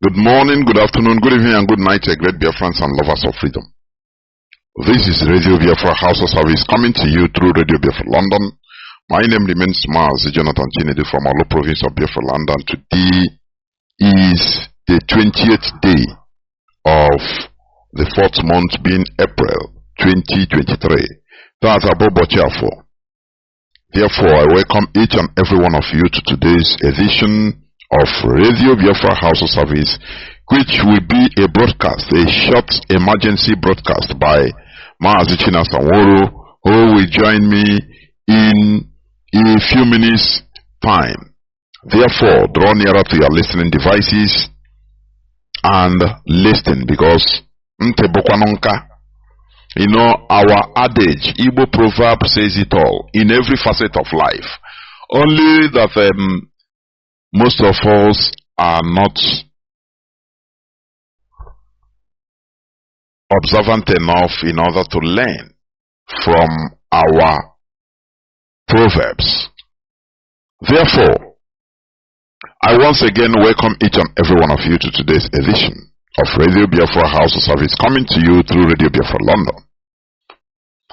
Good morning, good afternoon, good evening, and good night, great Biafrans and lovers of freedom. This is Radio Biafra HAUSA-SERVICE coming to you through Radio Biafra London. My name remains Mazi Chinedu from Olo province of Biafra London. Today is the 20th day of the 4th month, being April 2023. That's above Biafra. Therefore, I welcome each and every one of you to today's edition of Radio Biafra HAUSA-SERVICE, which will be a broadcast, a short emergency broadcast by Mazi Chinedu, who will join me in a few minutes' time. Therefore, draw nearer to your listening devices and listen, because you know, our adage, Igbo proverb says it all in every facet of life. Only that most of us are not observant enough in order to learn from our proverbs. Therefore, I once again welcome each and every one of you to today's edition of Radio Biafra HAUSA-SERVICE, coming to you through Radio Biafra London.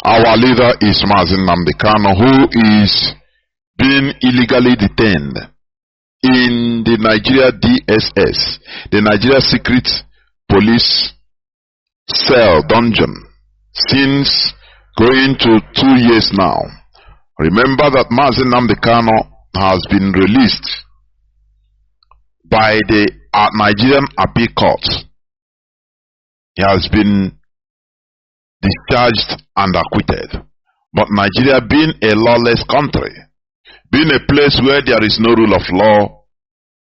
Our leader is Mazi Nnamdi Kanu, who is being illegally detained in the Nigeria DSS, the Nigeria Secret Police Cell dungeon, since going to 2 years now. Remember that Mazi Nnamdi Kanu has been released by the Nigerian Appeal Court. He has been discharged and acquitted. But Nigeria, being a lawless country, being a place where there is no rule of law,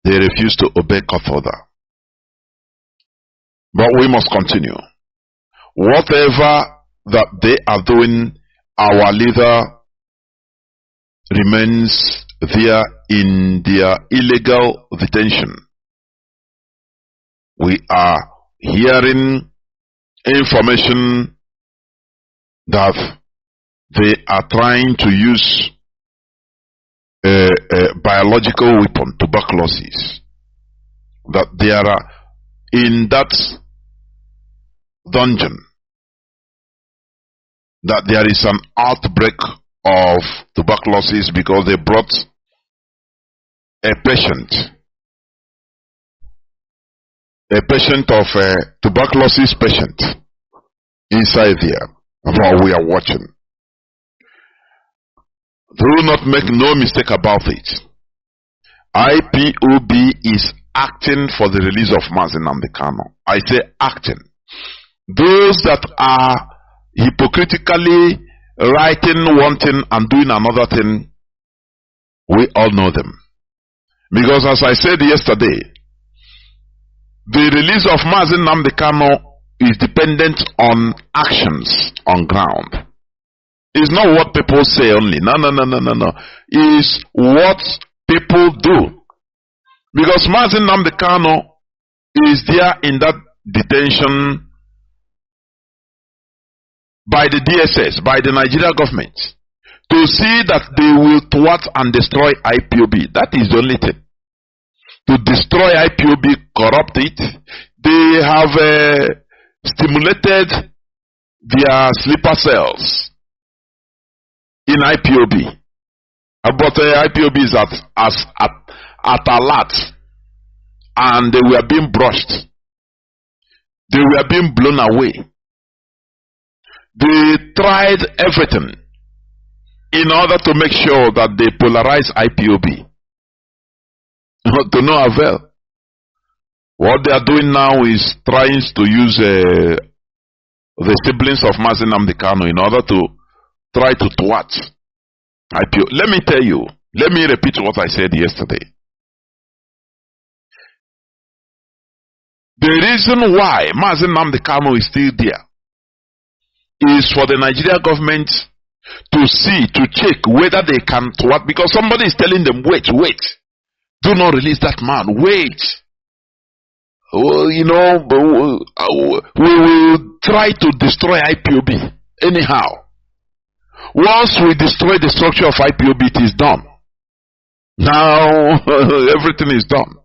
they refuse to obey court order. But we must continue. Whatever that they are doing, our leader remains there in their illegal detention. We are hearing information that they are trying to use a biological weapon, tuberculosis, that there are in that dungeon, that there is an outbreak of tuberculosis because they brought a patient of a tuberculosis patient inside there while we are watching. Do not make no mistake about it. IPOB is acting for the release of Mazi Nnamdi Kanu. I say acting. Those that are hypocritically writing one thing and doing another thing, we all know them. Because as I said yesterday, the release of Mazi Nnamdi Kanu is dependent on actions on ground. It's not what people say only. No. It's what people do. Because Mazi Nnamdi Kanu is there in that detention by the DSS, by the Nigeria government, to see that they will thwart and destroy IPOB. That is the only thing. To destroy IPOB, corrupt it. They have stimulated their sleeper cells in IPOB. But IPOB is at alert, and they were being brushed. They were being blown away. They tried everything in order to make sure that they polarize IPOB. To no avail. What they are doing now is trying to use the siblings of Mazi Nnamdi Kanu in order to try to thwart IPOB. Let me tell you, let me repeat what I said yesterday. The reason why Mazi Nnamdi Kanu is still there is for the Nigeria government to see, to check whether they can thwart, because somebody is telling them, wait, do not release that man, wait. You know, we will try to destroy IPOB anyhow. Once we destroy the structure of IPOB, it is done. Now everything is done.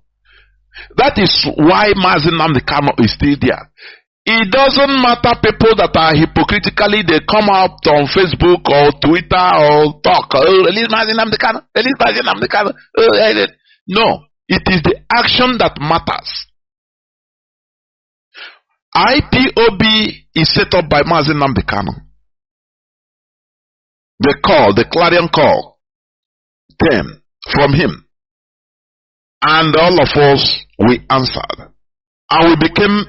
That is why Mazi Nnamdi Kanu is still there. It doesn't matter people that are hypocritically, they come out on Facebook or Twitter or talk, oh, release Mazi Nnamdi Kanu, release Mazi Nnamdi Kanu. No, it is the action that matters. IPOB is set up by Mazi Nnamdi Kanu. The clarion call came from him. And all of us, we answered. And we become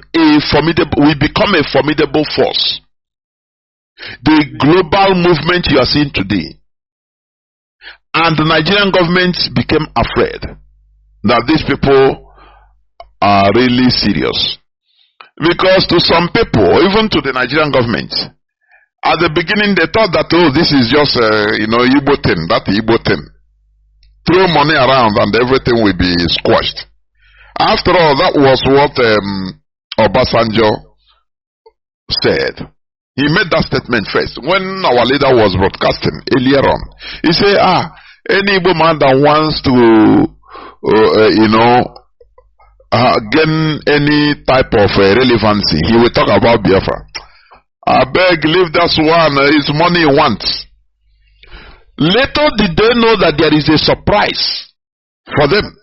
a formidable force. The global movement you are seeing today. And the Nigerian government became afraid that these people are really serious. Because to some people, even to the Nigerian government, at the beginning they thought that, oh, this is just, Igbo thing, that Igbo thing. Throw money around and everything will be squashed. After all, that was what Obasanjo said. He made that statement first. When our leader was broadcasting earlier on, he said, any Igbo man that wants to, gain any type of relevancy, he will talk about Biafra. I beg, leave that one, it's money he wants. Later did they know that there is a surprise for them.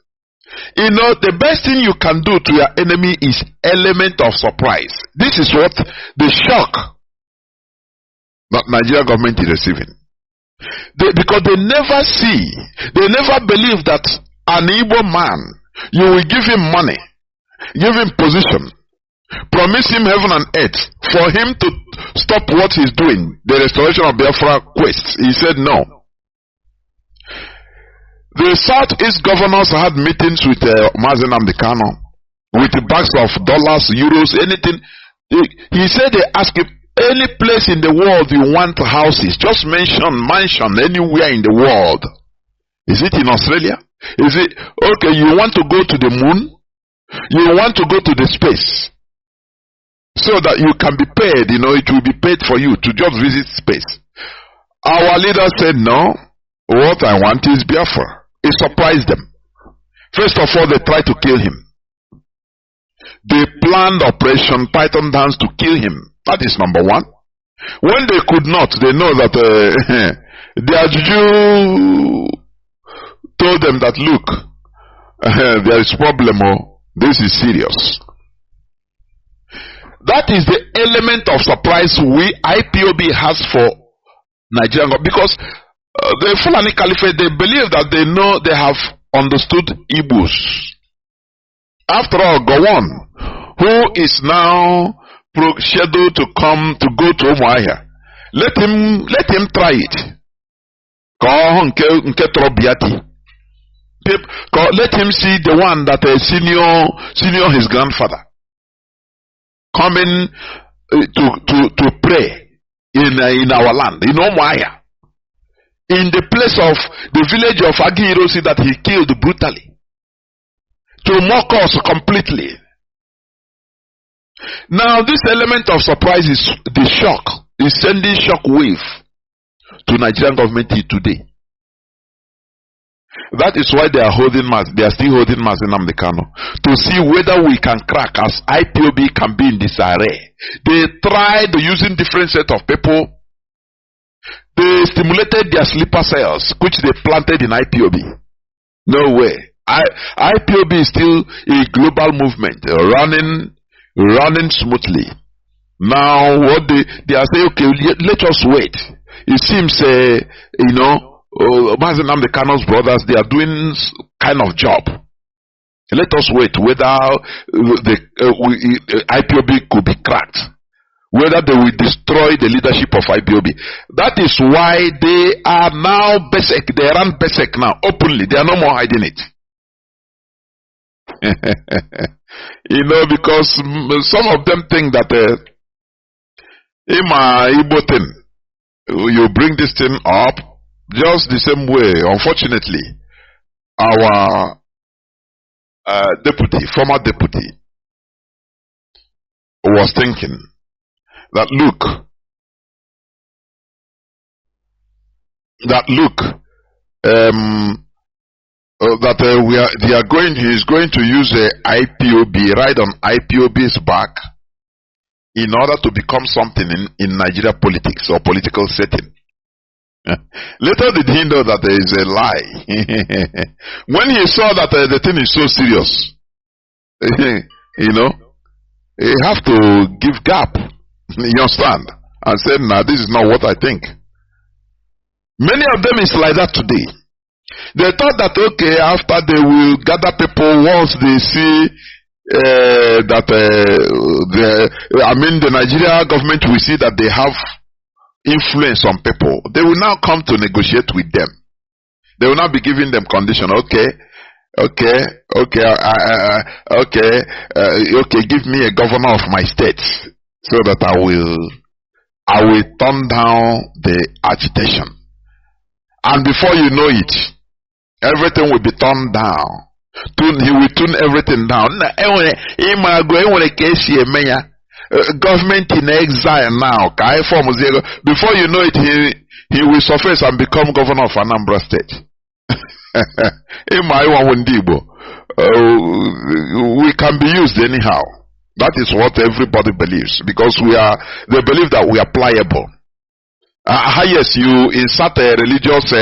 The best thing you can do to your enemy is element of surprise. This is what the shock that Nigerian government is receiving. Because they never believe that an Igbo man, you will give him money, give him position, promise him heaven and earth for him to stop what he's doing, the restoration of Biafra quest. He said no. The Southeast governors had meetings with Mazi Nnamdi Kanu with bags of dollars, euros, anything. He said they asked him, any place in the world you want houses, just mention mansion anywhere in the world. Is it in Australia? Is it okay? You want to go to the moon? You want to go to the space so that you can be paid, it will be paid for you to just visit space. Our leader said no, what I want is Biafra. It surprised them. First of all, they tried to kill him. They planned Operation Python Dance to kill him. That is number one. When they could not, they know that their juju told them that, look, there is problem, this is serious. That is the element of surprise IPOB has for Nigerian, because the Fulani Caliphate, they believe that they know they have understood Igbos. After all, Gowon, who is now scheduled to go to Umuahia, let him try it. Let him see the one that senior his grandfather coming to pray in our land, in Umuahia. In the place of the village of Agihirosi that he killed brutally. To mock us completely. Now this element of surprise is the shock. Is sending shock wave to Nigerian government today. That is why they are still holding Mazi Nnamdi Kanu. To see whether we can crack as IPOB can be in disarray. They tried using different set of people. They stimulated their sleeper cells, which they planted in IPOB. No way. IPOB is still a global movement, running smoothly. Now, what they are saying, okay, let us wait. It seems, Mazi Nnamdi Kanu's brothers, they are doing kind of job. Let us wait whether the IPOB could be cracked. Whether they will destroy the leadership of IPOB. That is why they are now basic. They run basic now openly. They are no more hiding it. Because some of them think that in my Igbo thing, you bring this thing up just the same way. Unfortunately, our former deputy, was thinking that look, he is going to use a IPOB, ride on IPOB's back in order to become something in Nigeria politics or political setting. Little did he know that there is a lie. When he saw that the thing is so serious, you know, he have to give gap. You understand? And said, "Nah, this is not what I think." Many of them is like that today. They thought that okay, after they will gather people once they see that the Nigeria government will see that they have influence on people, they will now come to negotiate with them. They will now be giving them condition. Okay, give me a governor of my state so that I will turn down the agitation. And before you know it, everything will be turned down. He will tune everything down. Government in exile now. Before you know it, he will surface and become governor of Anambra State. We can be used anyhow. That is what everybody believes, because they believe that we are pliable. Yes, you insert a religious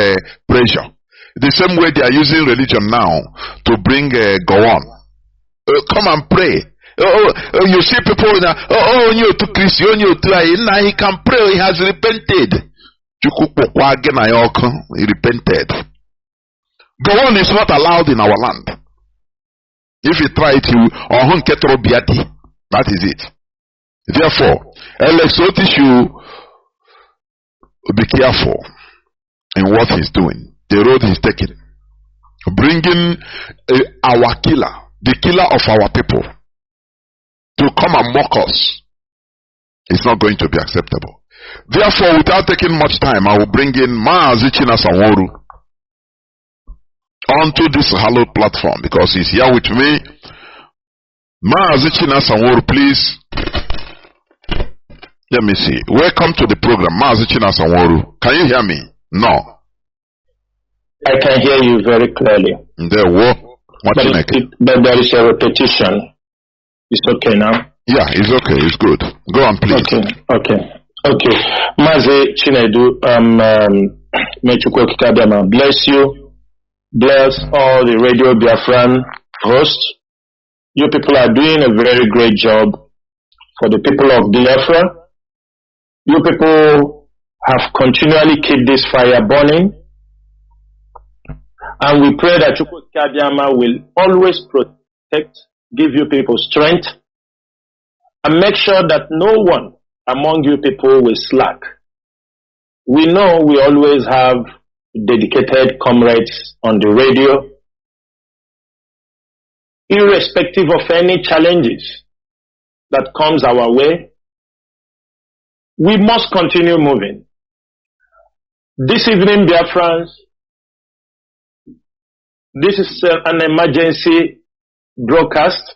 pressure. The same way they are using religion now to bring go on. Come and pray. You see people now. You to Christian, you to now he can pray. He has repented. He repented. Go on is not allowed in our land. If you try it, that is it. Therefore, be careful in what he's doing, the road he's taking. Bringing our killer, the killer of our people, to come and mock us is not going to be acceptable. Therefore, without taking much time, I will bring in Mazi onto this hallowed platform because he's here with me. Mazi, please. Let me see. Welcome to the program, Mazi. Can you hear me? No. I can hear you very clearly. But there is a repetition. It's okay now? Yeah, it's okay. It's good. Go on, please. Okay. Mazi Chinedu, may Chukwuka bless you. Bless all the Radio Biafran hosts. You people are doing a very great job for the people of Biafra. You people have continually kept this fire burning. And we pray that Chukwuka will always protect, give you people strength, and make sure that no one among you people will slack. We know we always have dedicated comrades on the radio, irrespective of any challenges that comes our way. We must continue moving. This evening, Biafrans, this is an emergency broadcast.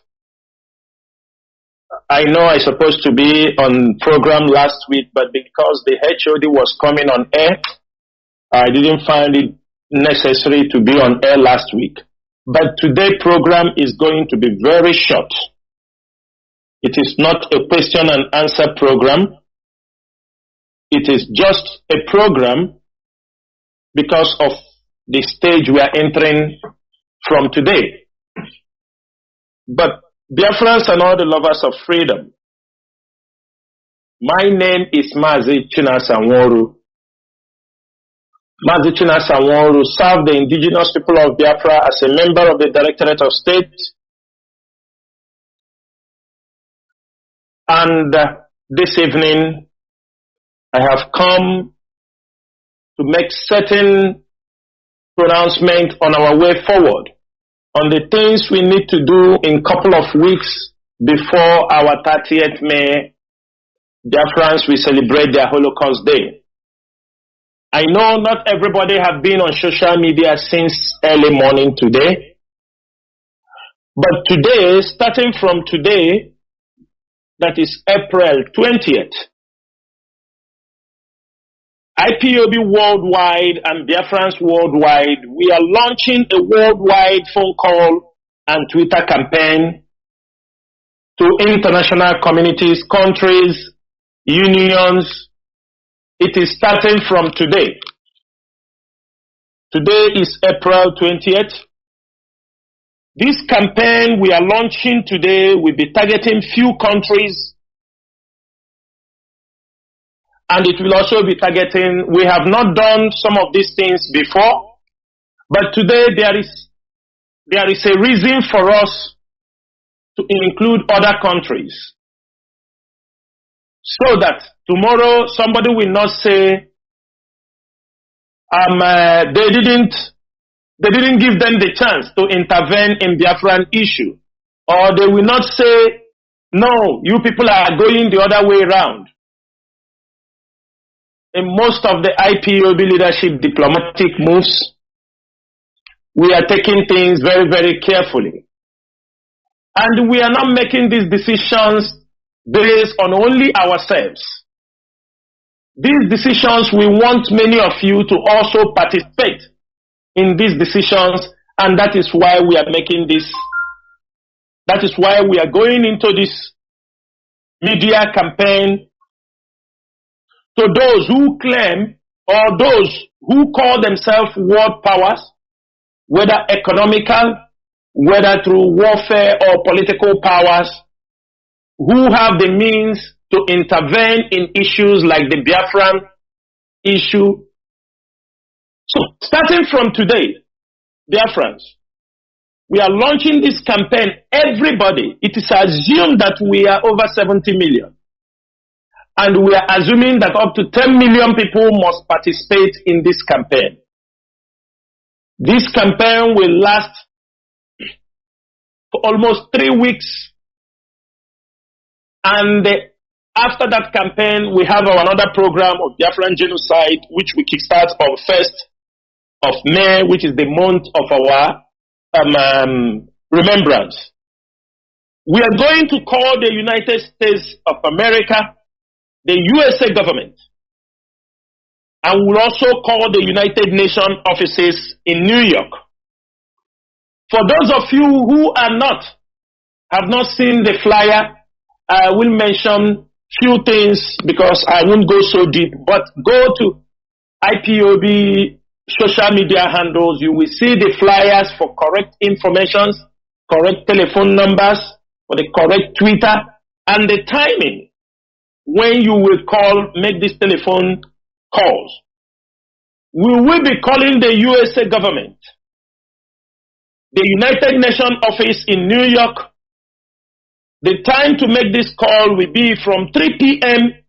I know I supposed to be on program last week, but because the HOD was coming on air, I didn't find it necessary to be on air last week. But today's program is going to be very short. It is not a question and answer program. It is just a program because of the stage we are entering from today. But Biafrans and all the lovers of freedom, my name is Mazi Chinasanworu. Mazi Chinasanworu served the indigenous people of Biafra as a member of the Directorate of State. And this evening, I have come to make certain pronouncements on our way forward, on the things we need to do in a couple of weeks before our 30th May, Biafrans will celebrate their Holocaust Day. I know not everybody have been on social media since early morning today, but today, starting from today, that is April 20th, IPOB worldwide and Biafrans worldwide, we are launching a worldwide phone call and Twitter campaign to international communities, countries, unions. It is starting from today. Today is April 20th. This campaign we are launching today will be targeting few countries, and it will also be targeting, we have not done some of these things before, but today there is a reason for us to include other countries, so that tomorrow somebody will not say, they didn't give them the chance to intervene in Biafran issue, or they will not say, no, you people are going the other way around. In most of the IPOB leadership diplomatic moves, we are taking things very, very carefully. And we are not making these decisions based on only ourselves. These decisions, we want many of you to also participate in these decisions, and that is why we are making this. That is why we are going into this media campaign to those who claim, or those who call themselves world powers, whether economical, whether through warfare or political powers, who have the means to intervene in issues like the Biafran issue. So starting from today, Biafrans, we are launching this campaign. Everybody, it is assumed that we are over 70 million. And we are assuming that up to 10 million people must participate in this campaign. This campaign will last for almost 3 weeks. And after that campaign, we have our another program of Biafran genocide, which we kickstart on 1st of May, which is the month of our remembrance. We are going to call the United States of America, the USA government, and we'll also call the United Nations offices in New York. For those of you who have not seen the flyer, I will mention few things because I won't go so deep, but go to IPOB social media handles. You will see the flyers for correct information, correct telephone numbers, for the correct Twitter, and the timing when you will make these telephone calls. We will be calling the USA government, the United Nations office in New York. The time to make this call will be from 3 p.m.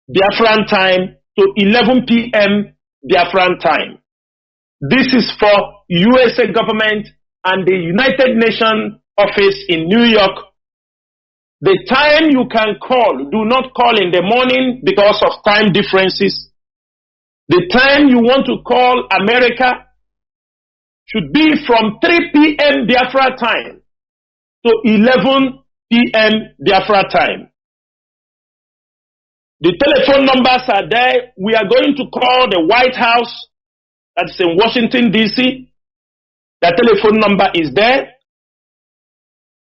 Biafran time to 11 p.m. Biafran time. This is for USA government and the United Nations office in New York. The time you can call, do not call in the morning because of time differences. The time you want to call America should be from 3 p.m. Biafra time to 11 p.m. Biafra time. The telephone numbers are there. We are going to call the White House, that's in Washington, D.C. The telephone number is there.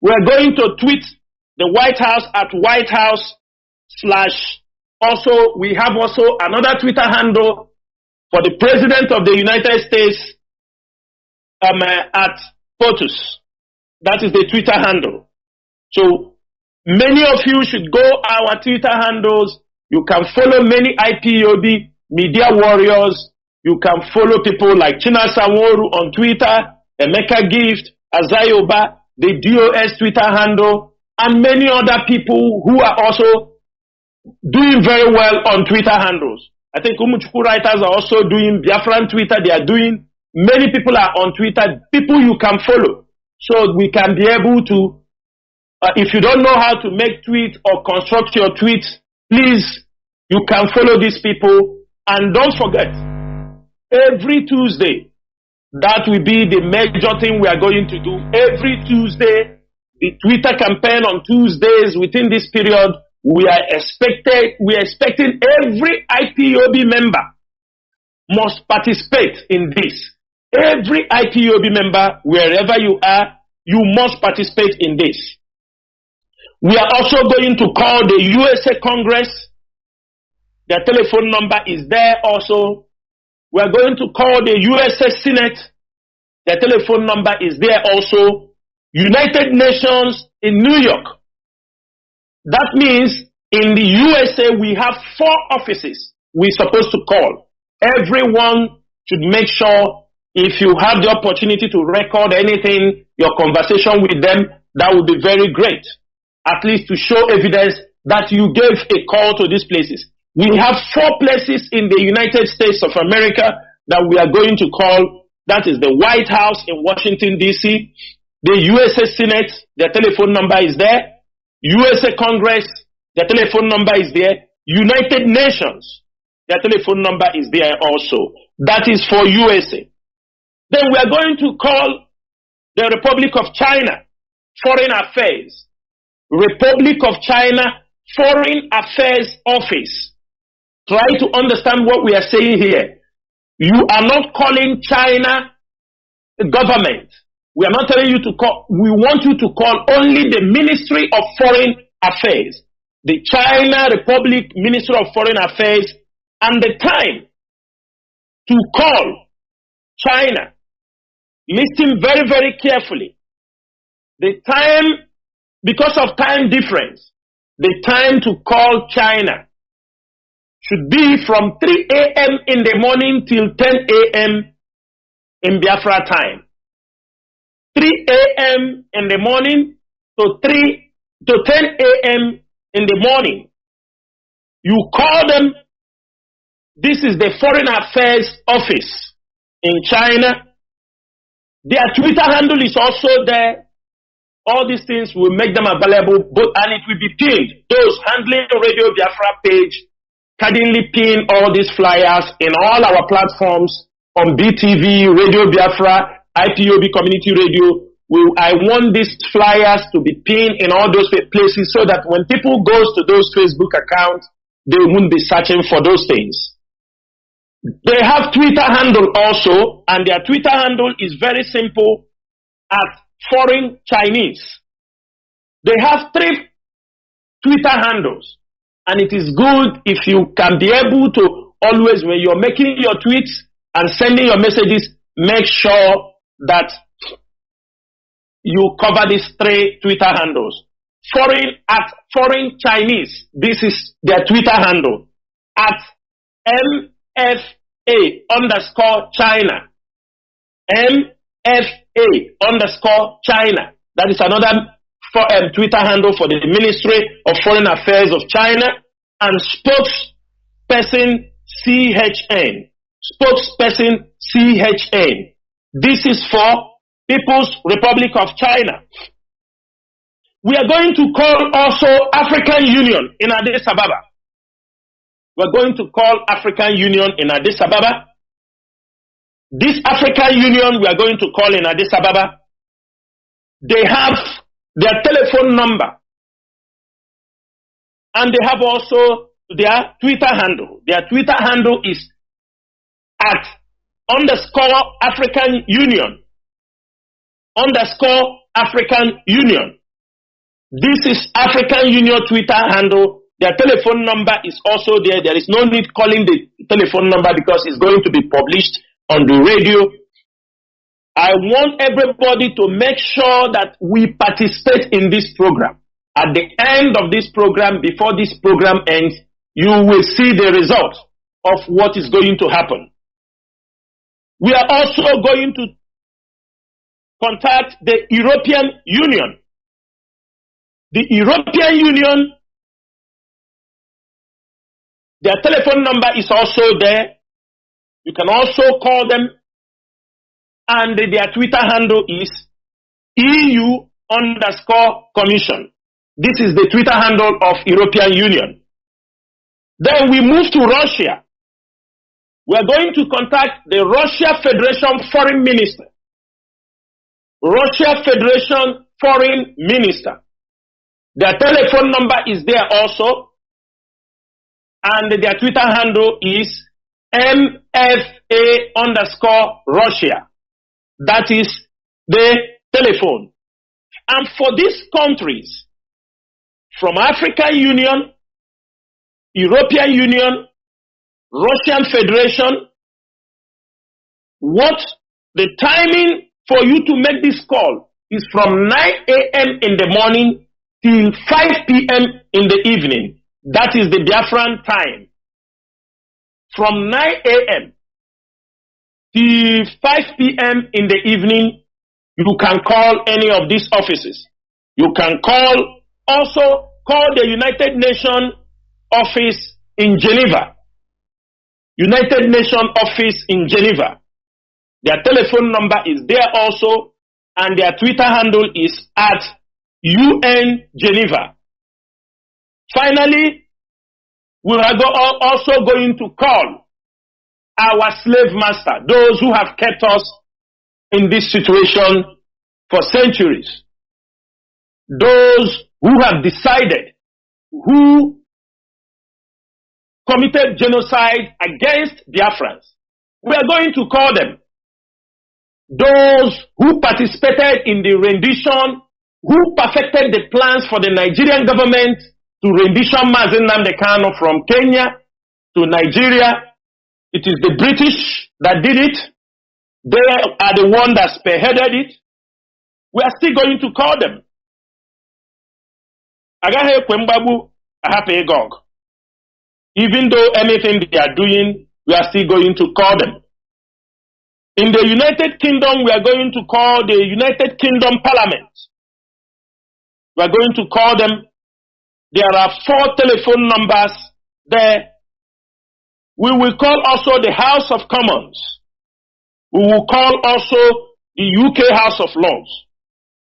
We are going to tweet the White House at White House / also, we have also another Twitter handle for the President of the United States at POTUS. That is the Twitter handle. So many of you should go our Twitter handles. You can follow many IPOB media warriors. You can follow people like China Sanworu on Twitter, Emeka Gift, Azayoba, the DOS Twitter handle, and many other people who are also doing very well on Twitter handles. I think Umuchukwu writers are also doing Biafran Twitter. They are doing, many people are on Twitter, people you can follow. So we can be able to, if you don't know how to make tweets or construct your tweets, please, you can follow these people. And don't forget, every Tuesday, that will be the major thing we are going to do. Every Tuesday, the Twitter campaign on Tuesdays within this period, we are expecting every IPOB member must participate in this. Every IPOB member, wherever you are, you must participate in this. We are also going to call the USA Congress. Their telephone number is there also. We are going to call the USA Senate. Their telephone number is there also. United Nations in New York. That means in the USA we have 4 offices we're supposed to call. Everyone should make sure, if you have the opportunity to record anything, your conversation with them, that would be very great. At least to show evidence that you gave a call to these places. We have 4 places in the United States of America that we are going to call. That is the White House in Washington, D.C., the USA Senate, their telephone number is there. USA Congress, their telephone number is there. United Nations, their telephone number is there also. That is for USA. Then we are going to call the Republic of China, Foreign Affairs. Republic of China, Foreign Affairs Office. Try to understand what we are saying here. You are not calling China government. We are not telling you to call, we want you to call only the Ministry of Foreign Affairs. The China Republic Ministry of Foreign Affairs, and the time to call China. Listen very, very carefully. The time, because of time difference, the time to call China should be from 3 a.m. in the morning till 10 a.m. in Biafra time. 3 a.m. in the morning to 10 a.m. in the morning. You call them. This is the Foreign Affairs Office in China. Their Twitter handle is also there. All these things will make them available, and it will be pinned. Those handling the Radio Biafra page, kindly pin all these flyers in all our platforms on BTV, Radio Biafra, IPOB Community Radio. I want these flyers to be pinned in all those places so that when people go to those Facebook accounts, they won't be searching for those things. They have Twitter handle also, and their Twitter handle is very simple, at Foreign Chinese. They have 3 Twitter handles, and it is good if you can be able to always, when you're making your tweets and sending your messages, make sure that you cover these 3 Twitter handles. At Foreign Chinese, this is their Twitter handle. At MFA_China. MFA_China. That is another Twitter handle for the Ministry of Foreign Affairs of China. And spokesperson CHN. Spokesperson CHN. This is for People's Republic of China. We are going to call also African Union in Addis Ababa. We're going to call African Union in Addis Ababa. This African Union we are going to call in Addis Ababa. They have their telephone number. And they have also their Twitter handle. Their Twitter handle is at _African Union. _African Union. This is African Union Twitter handle. Their telephone number is also there. There is no need calling the telephone number because it's going to be published on the radio. I want everybody to make sure that we participate in this program. At the end of this program, before this program ends, you will see the result of what is going to happen. We are also going to contact the European Union. The European Union, their telephone number is also there. You can also call them, and their Twitter handle is EU_Commission. This is the Twitter handle of European Union. Then we move to Russia. We are going to contact the Russia Federation Foreign Minister. Russia Federation Foreign Minister. Their telephone number is there also, and their Twitter handle is MFA_. USA_Russia. That is the telephone. And for these countries, from African Union, European Union, Russian Federation, what the timing for you to make this call is from 9 a.m. in the morning till 5 p.m. in the evening. That is the Biafran time. From 9 a.m. till 5 p.m. in the evening, you can call any of these offices. You can also call the United Nations office in Geneva. United Nations office in Geneva. Their telephone number is there also, and their Twitter handle is at UN Geneva. Finally, we are also going to call our slave master, those who have kept us in this situation for centuries, those who have decided, who committed genocide against Biafrans. We are going to call them. Those who participated in the rendition, who perfected the plans for the Nigerian government to rendition Mazi Nnamdi Kanu from Kenya to Nigeria. It is the British that did it. They are the one that spearheaded it. We are still going to call them. Agahe Kwembabu Ahape Gog. Even though anything they are doing, we are still going to call them. In the United Kingdom, we are going to call the United Kingdom Parliament. We are going to call them. There are 4 telephone numbers there. We will call also the House of Commons. We will call also the UK House of Lords.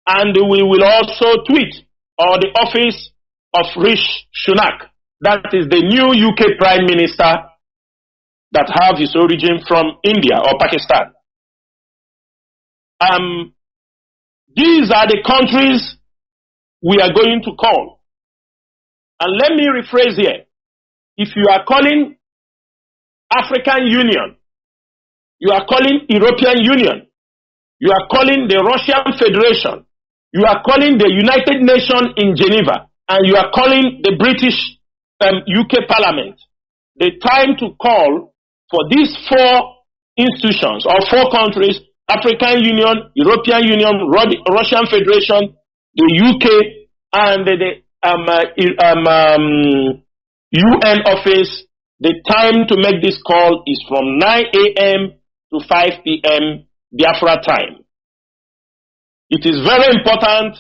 And we will also tweet or the office of Rishi Sunak. That is the new UK Prime Minister that have his origin from India or Pakistan. These are the countries we are going to call. And let me rephrase here. If you are calling African Union, you are calling European Union, you are calling the Russian Federation, you are calling the United Nations in Geneva, and you are calling the British UK Parliament, the time to call for these 4 institutions or 4 countries, African Union, European Union, Russian Federation, the UK, and the UN office, the time to make this call is from 9 a.m. to 5 p.m. Biafra time. It is very important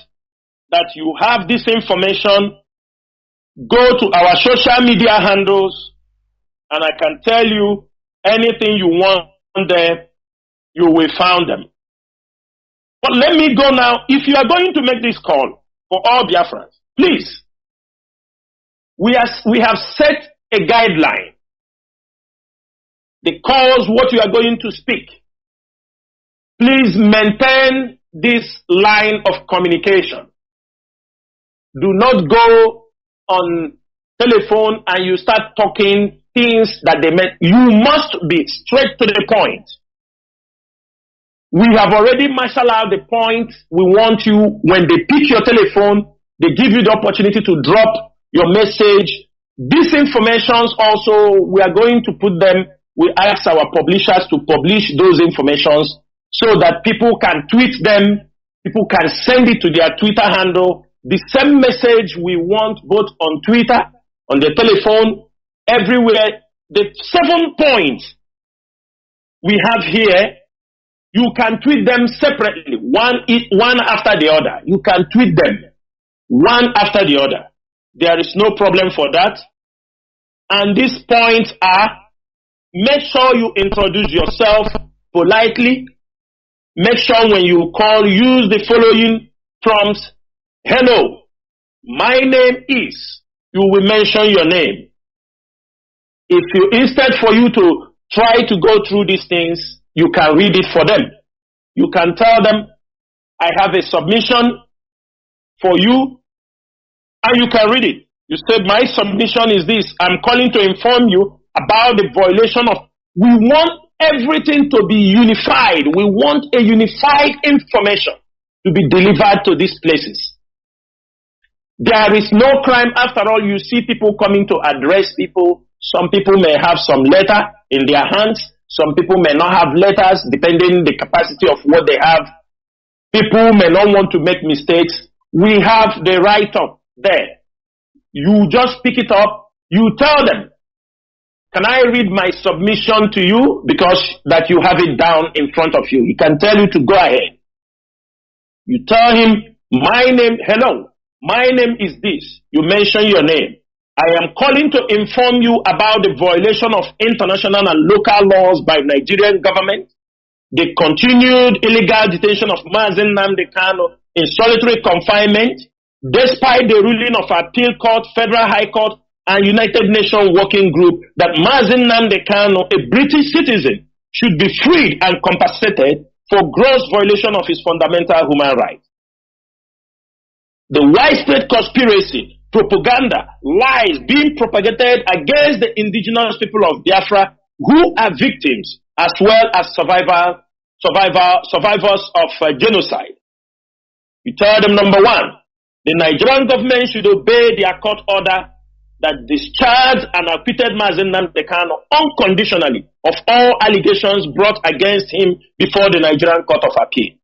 that you have this information. Go to our social media handles, and I can tell you anything you want there, you will find them. But let me go now. If you are going to make this call for all Biafrans, please, we have set a guideline. The calls, what you are going to speak. Please maintain this line of communication. Do not go on telephone and you start talking things that they meant. You must be straight to the point. We have already marshaled out the point we want you. When they pick your telephone, they give you the opportunity to drop your message. These informations also, we are going to put them, we ask our publishers to publish those informations so that people can tweet them, people can send it to their Twitter handle. The same message we want both on Twitter, on the telephone, everywhere. The 7 points we have here, you can tweet them separately, one after the other. You can tweet them one after the other. There is no problem for that. And these points are, make sure you introduce yourself politely. Make sure when you call, use the following prompts. Hello, my name is, you will mention your name. If you, instead for you to try to go through these things, you can read it for them. You can tell them, I have a submission for you, and you can read it. You said, my submission is this. I'm calling to inform you about the violation of, we want everything to be unified. We want a unified information to be delivered to these places. There is no crime. After all, you see people coming to address people. Some people may have some letter in their hands. Some people may not have letters, depending the capacity of what they have. People may not want to make mistakes. We have the write-up there. You just pick it up. You tell them, can I read my submission to you? Because that you have it down in front of you. He can tell you to go ahead. You tell him, my name, hello, my name is this. You mention your name. I am calling to inform you about the violation of international and local laws by Nigerian government, the continued illegal detention of Mazi Nnamdi Kanu in solitary confinement, despite the ruling of Appeal Court, Federal High Court, and United Nations Working Group that Mazi Nnamdi Kanu, a British citizen, should be freed and compensated for gross violation of his fundamental human rights. The widespread conspiracy, propaganda, lies being propagated against the indigenous people of Biafra who are victims as well as survivors of genocide. You tell them, number one, the Nigerian government should obey their court order that discharge and acquitted Mazi Nnamdi Kanu unconditionally of all allegations brought against him before the Nigerian Court of Appeal.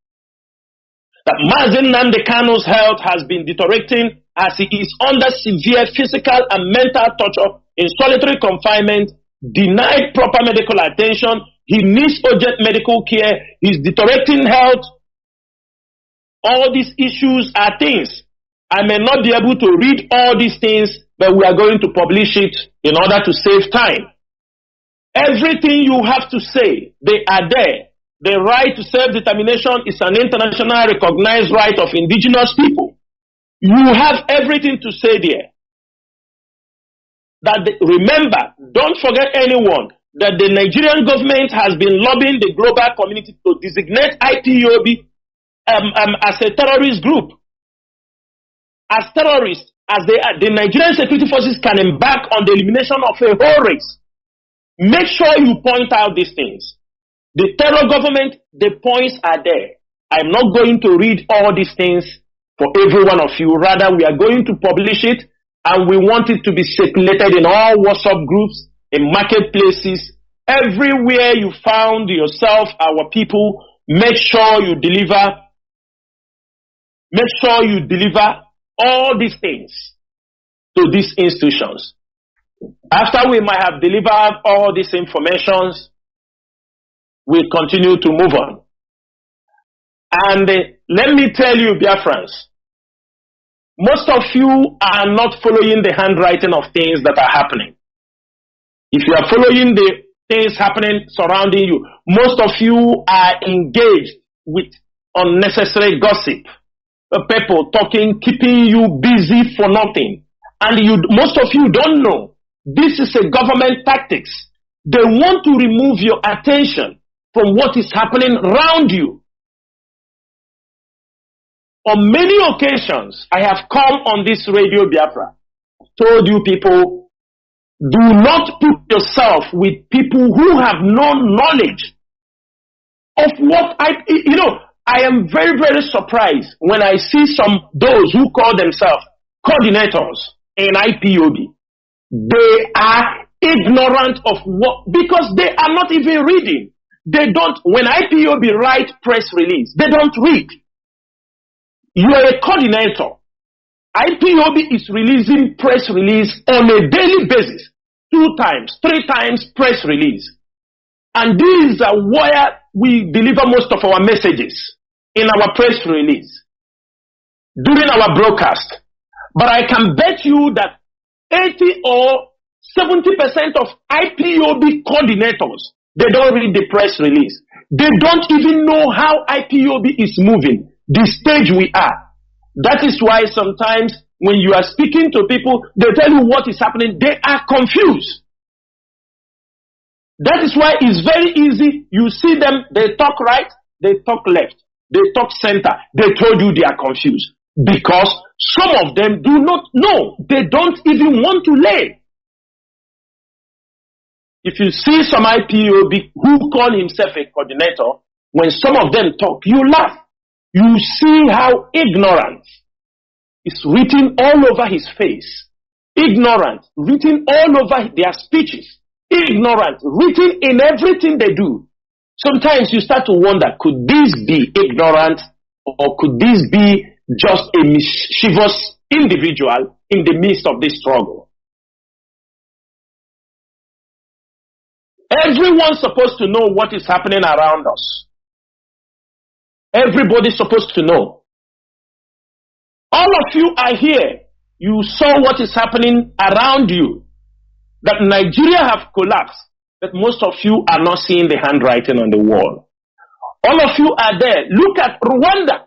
That Mazi Nnamdi Kanu's health has been deteriorating as he is under severe physical and mental torture in solitary confinement, denied proper medical attention, he needs urgent medical care, his deteriorating health. All these issues are things. I may not be able to read all these things, but we are going to publish it in order to save time. Everything you have to say, they are there. The right to self-determination is an international recognized right of indigenous people. You have everything to say there. Remember, don't forget anyone, that the Nigerian government has been lobbying the global community to designate IPOB as a terrorist group. As terrorists, as they are, the Nigerian security forces can embark on the elimination of a whole race. Make sure you point out these things. The terror government, the points are there. I'm not going to read all these things for every one of you. Rather, we are going to publish it, and we want it to be circulated in all WhatsApp groups, in marketplaces, everywhere you found yourself, our people. Make sure you deliver. Make sure you deliver all these things to these institutions. After we might have delivered all these informations, we continue to move on. And let me tell you, Biafrans, most of you are not following the handwriting of things that are happening. If you are following the things happening surrounding you, most of you are engaged with unnecessary gossip. People talking, keeping you busy for nothing. And most of you don't know, this is a government tactics. They want to remove your attention from what is happening around you. On many occasions, I have come on this radio Biafra, told you people, do not put yourself with people who have no knowledge of what I am very, very surprised when I see those who call themselves coordinators in IPOB. They are ignorant of what, because they are not even reading. They don't, when IPOB write press release, they don't read. You are a coordinator. IPOB is releasing press release on a daily basis, 2 times, 3 times press release. And these are where we deliver most of our messages, in our press release, during our broadcast. But I can bet you that 80 or 70% of IPOB coordinators, they don't read the press release. They don't even know how IPOB is moving, the stage we are. That is why sometimes when you are speaking to people, they tell you what is happening, they are confused. That is why it's very easy. You see them, they talk right, they talk left, they talk center. They told you they are confused. Because some of them do not know. They don't even want to learn. If you see some IPOB who call himself a coordinator, when some of them talk, you laugh. You see how ignorant is written all over his face. Ignorant, written all over their speeches. Ignorant, written in everything they do. Sometimes you start to wonder, could this be ignorant, or could this be just a mischievous individual in the midst of this struggle? Everyone's supposed to know what is happening around us. Everybody's supposed to know. All of you are here. You saw what is happening around you. That Nigeria have collapsed. But most of you are not seeing the handwriting on the wall. All of you are there. Look at Rwanda.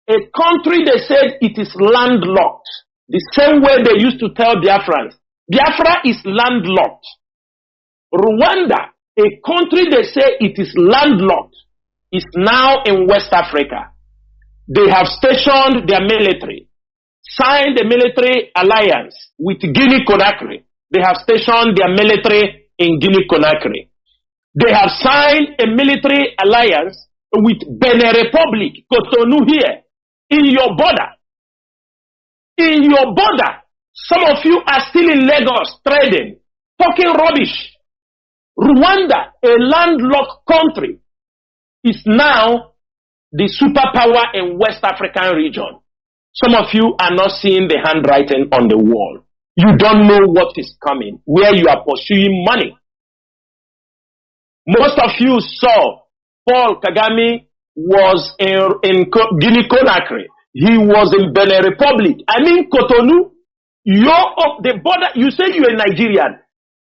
A country they said it is landlocked. The same way they used to tell Biafrans. Biafra is landlocked. Rwanda, a country they say it is landlocked, is now in West Africa. They have stationed their military, signed a military alliance with Guinea-Conakry. They have stationed their military in Guinea-Conakry. They have signed a military alliance with Benin Republic, Cotonou here, in your border. In your border. Some of you are still in Lagos trading, talking rubbish. Rwanda, a landlocked country, is now the superpower in West African region. Some of you are not seeing the handwriting on the wall. You don't know what is coming, where you are pursuing money. Most of you saw Paul Kagame was in Guinea-Conakry. He was in Benin Republic. I mean Cotonou. You're up the border. You say you're a Nigerian.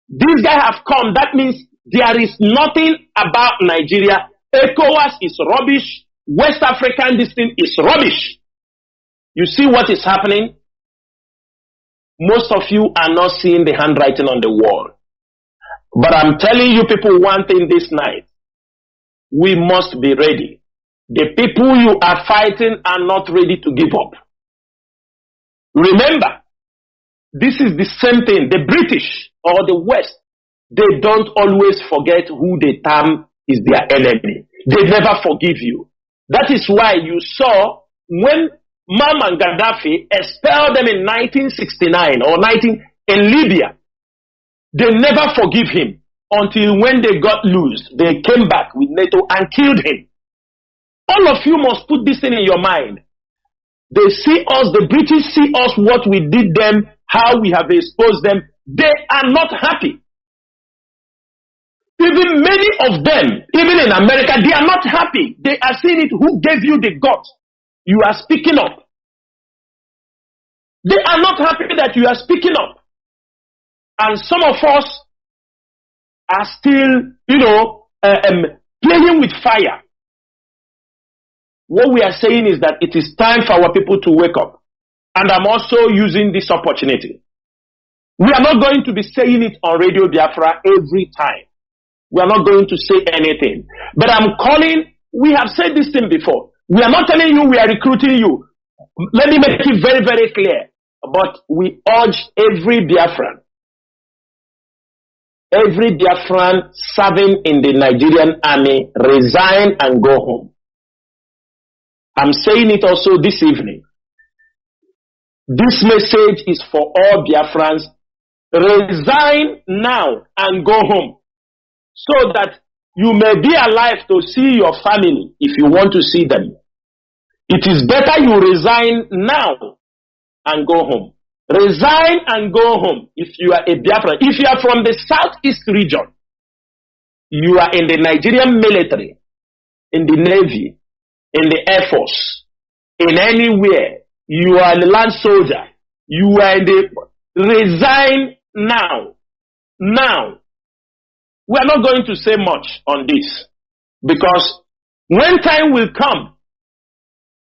These guys have come. That means there is nothing about Nigeria. ECOWAS is rubbish. West African district is rubbish. You see what is happening? Most of you are not seeing the handwriting on the wall. But I'm telling you people one thing this night. We must be ready. The people you are fighting are not ready to give up. Remember, this is the same thing. The British or the West, they don't always forget who they term is their enemy. They never forgive you. That is why you saw when Muammar Gaddafi expelled them in 1969 or in Libya, they never forgive him until when they got loose, they came back with NATO and killed him. All of you must put this thing in your mind. They see us, the British see us, what we did them, how we have exposed them. They are not happy. Even many of them, even in America, they are not happy. They are seeing it. Who gave you the guts? You are speaking up. They are not happy that you are speaking up. And some of us are still, playing with fire. What we are saying is that it is time for our people to wake up. And I'm also using this opportunity. We are not going to be saying it on Radio Biafra every time. We are not going to say anything. But I'm calling, we have said this thing before. We are not telling you we are recruiting you. Let me make it very, very clear. But we urge every Biafran serving in the Nigerian army, resign and go home. I'm saying it also this evening. This message is for all Biafrans. Resign now and go home, so that you may be alive to see your family if you want to see them. It is better you resign now and go home. Resign and go home if you are a Biafran. If you are from the southeast region, you are in the Nigerian military, in the Navy, in the Air Force, in anywhere, you are a land soldier, you are in the... Resign now. Now. We are not going to say much on this, because when time will come,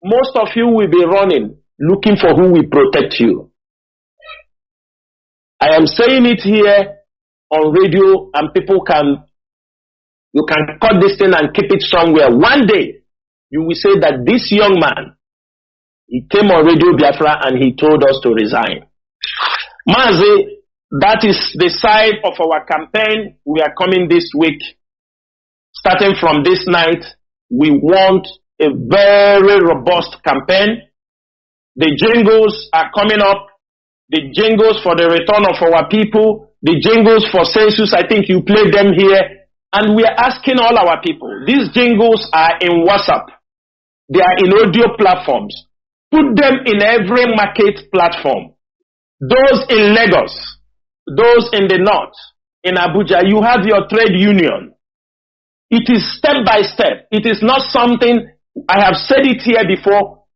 most of you will be running, looking for who will protect you. I am saying it here on radio, and you can cut this thing and keep it somewhere. One day, you will say that this young man, he came on Radio Biafra and he told us to resign. Mazi, That is the side of our campaign. We are coming this week. Starting from this night, we want a very robust campaign. The jingles are coming up. The jingles for the return of our people. The jingles for census, I think you played them here. And we are asking all our people. These jingles are in WhatsApp. They are in audio platforms. Put them in every market platform. Those in Lagos, those in the north, in Abuja, you have your trade union. It is step by step. It is not something, I have said it here before.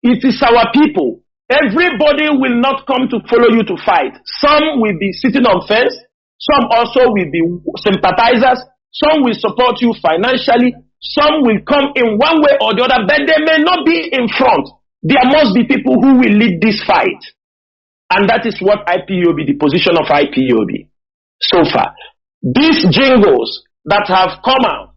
It is our people. Everybody will not come to follow you to fight. Some will be sitting on fence. Some also will be sympathizers. Some will support you financially. Some will come in one way or the other, but they may not be in front. There must be people who will lead this fight. And that is what IPOB, the position of IPOB so far. These jingles that have come out,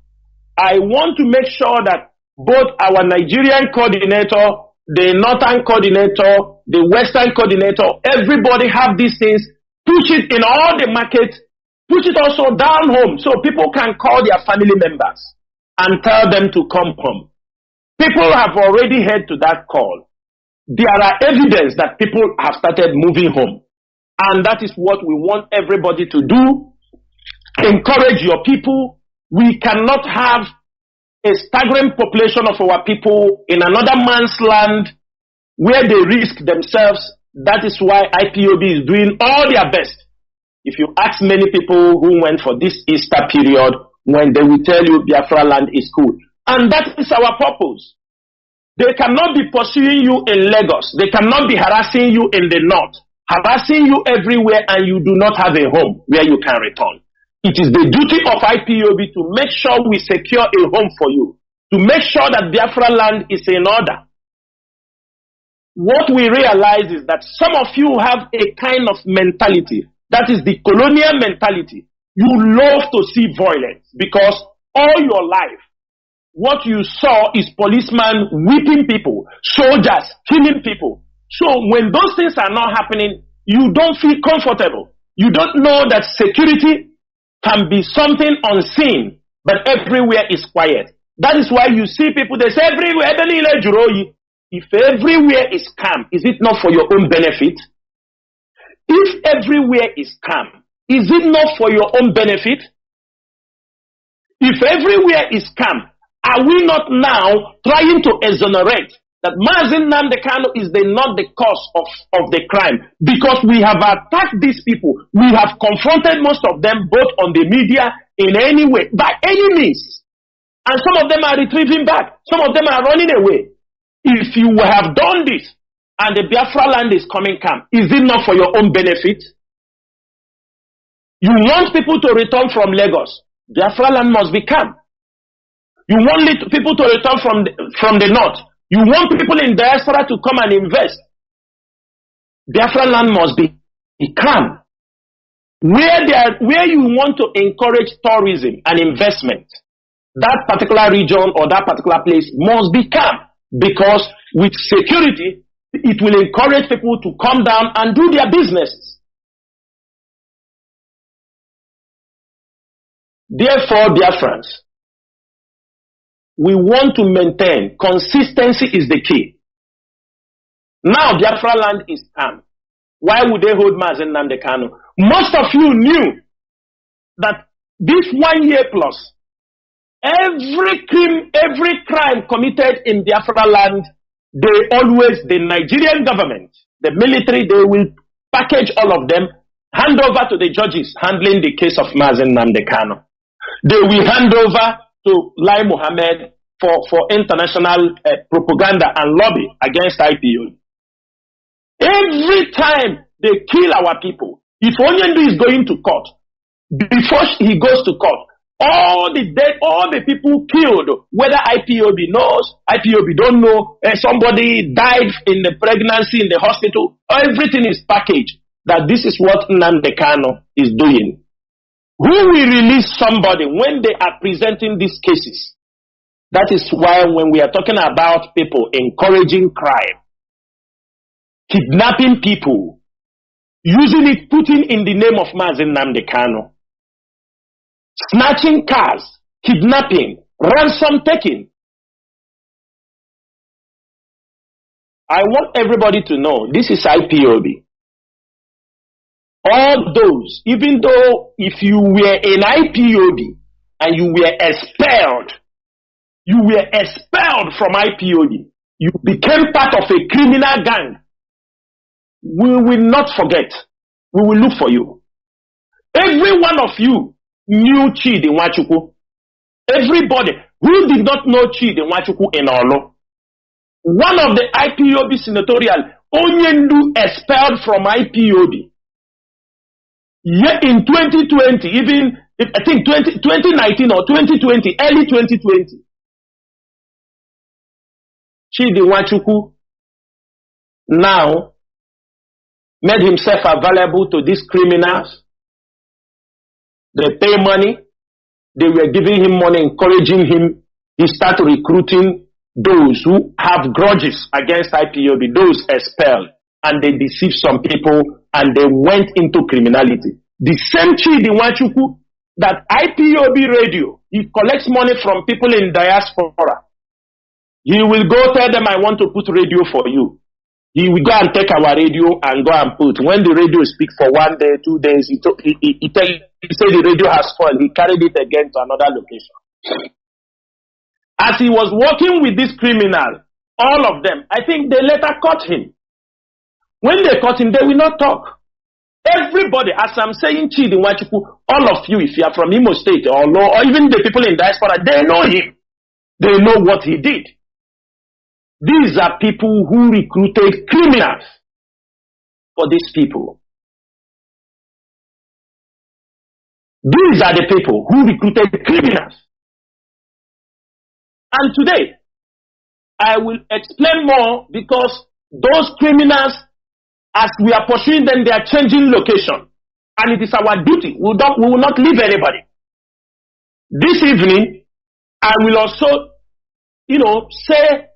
I want to make sure that both our Nigerian coordinator, the northern coordinator, the western coordinator, everybody have these things, push it in all the markets, push it also down home so people can call their family members and tell them to come home. People have already heard to that call. There are evidence that people have started moving home. And that is what we want everybody to do. Encourage your people. We cannot have a staggering population of our people in another man's land where they risk themselves. That is why IPOB is doing all their best. If you ask many people who went for this Easter period, when they will tell you Biafra land is cool. And that is our purpose. They cannot be pursuing you in Lagos. They cannot be harassing you in the north, harassing you everywhere, and you do not have a home where you can return. It is the duty of IPOB to make sure we secure a home for you, to make sure that Biafra land is in order. What we realize is that some of you have a kind of mentality, that is the colonial mentality. You love to see violence because all your life, what you saw is policemen whipping people, soldiers killing people. So when those things are not happening, you don't feel comfortable. You don't know that security can be something unseen, but everywhere is quiet. That is why you see people, they say everywhere, if everywhere is calm, is it not for your own benefit? If everywhere is calm, is it not for your own benefit? If everywhere is calm, are we not now trying to exonerate that Mazi Nnamdi Kanu is not the cause of the crime? Because we have attacked these people. We have confronted most of them both on the media in any way, by any means. And some of them are retrieving back. Some of them are running away. If you have done this and the Biafra land is coming calm, is it not for your own benefit? You want people to return from Lagos. Biafra land must be calm. You want people to return from the north. You want people in diaspora to come and invest. Biafra land must be calm. Where you want to encourage tourism and investment, that particular region or that particular place must be calm. Because with security, it will encourage people to come down and do their businesses. Therefore, dear friends, we want to maintain consistency is the key. Now Biafra land is calm. Why would they hold Mazi Nnamdi Kanu? Most of you knew that this 1 year plus, every crime committed in Biafra land, the Nigerian government, the military, they will package all of them, hand over to the judges handling the case of Mazi Nnamdi Kanu. They will hand over to Lai Mohammed for international propaganda and lobby against IPO. Every time they kill our people, if Onyendu is going to court, before he goes to court, all the people killed, whether IPOB knows, IPOB don't know, somebody died in the pregnancy in the hospital, everything is packaged, that this is what Nnamdi Kanu is doing. Who will release somebody when they are presenting these cases? That is why when we are talking about people encouraging crime, kidnapping people, using it, putting in the name of Mazi Nnamdi Kanu, snatching cars, kidnapping, ransom taking. I want everybody to know this is IPOB. All those, even though if you were in IPOB and you were expelled from IPOB, you became part of a criminal gang, we will not forget. We will look for you. Every one of you knew Chidi Nwachukwu. Everybody who did not know Chidi Nwachukwu in Olo. One of the IPOB senatorial, Onyendu expelled from IPOB. Yet in 2020, even I think 2019 or 2020, early 2020, Chidi Nwachukwu now made himself available to these criminals. They pay money. They were giving him money, encouraging him. He started recruiting those who have grudges against IPOB, those expelled, and they deceived some people and they went into criminality. The same Chidi Nwachukwu that IPOB radio, he collects money from people in diaspora. He will go tell them, I want to put radio for you. He will go and take our radio and go and put. When the radio speaks for 1 day, 2 days, he said the radio has spoiled. He carried it again to another location. As he was working with this criminal, all of them, I think they later caught him. When they caught him, they will not talk. Everybody, as I'm saying, Chidi Nwachukwu, all of you, if you are from Imo State or even the people in diaspora, they know him. They know what he did. These are people who recruited criminals for these people. These are the people who recruited criminals. And today, I will explain more because those criminals, as we are pursuing them, they are changing location. And it is our duty. We will not leave anybody. This evening, I will also, say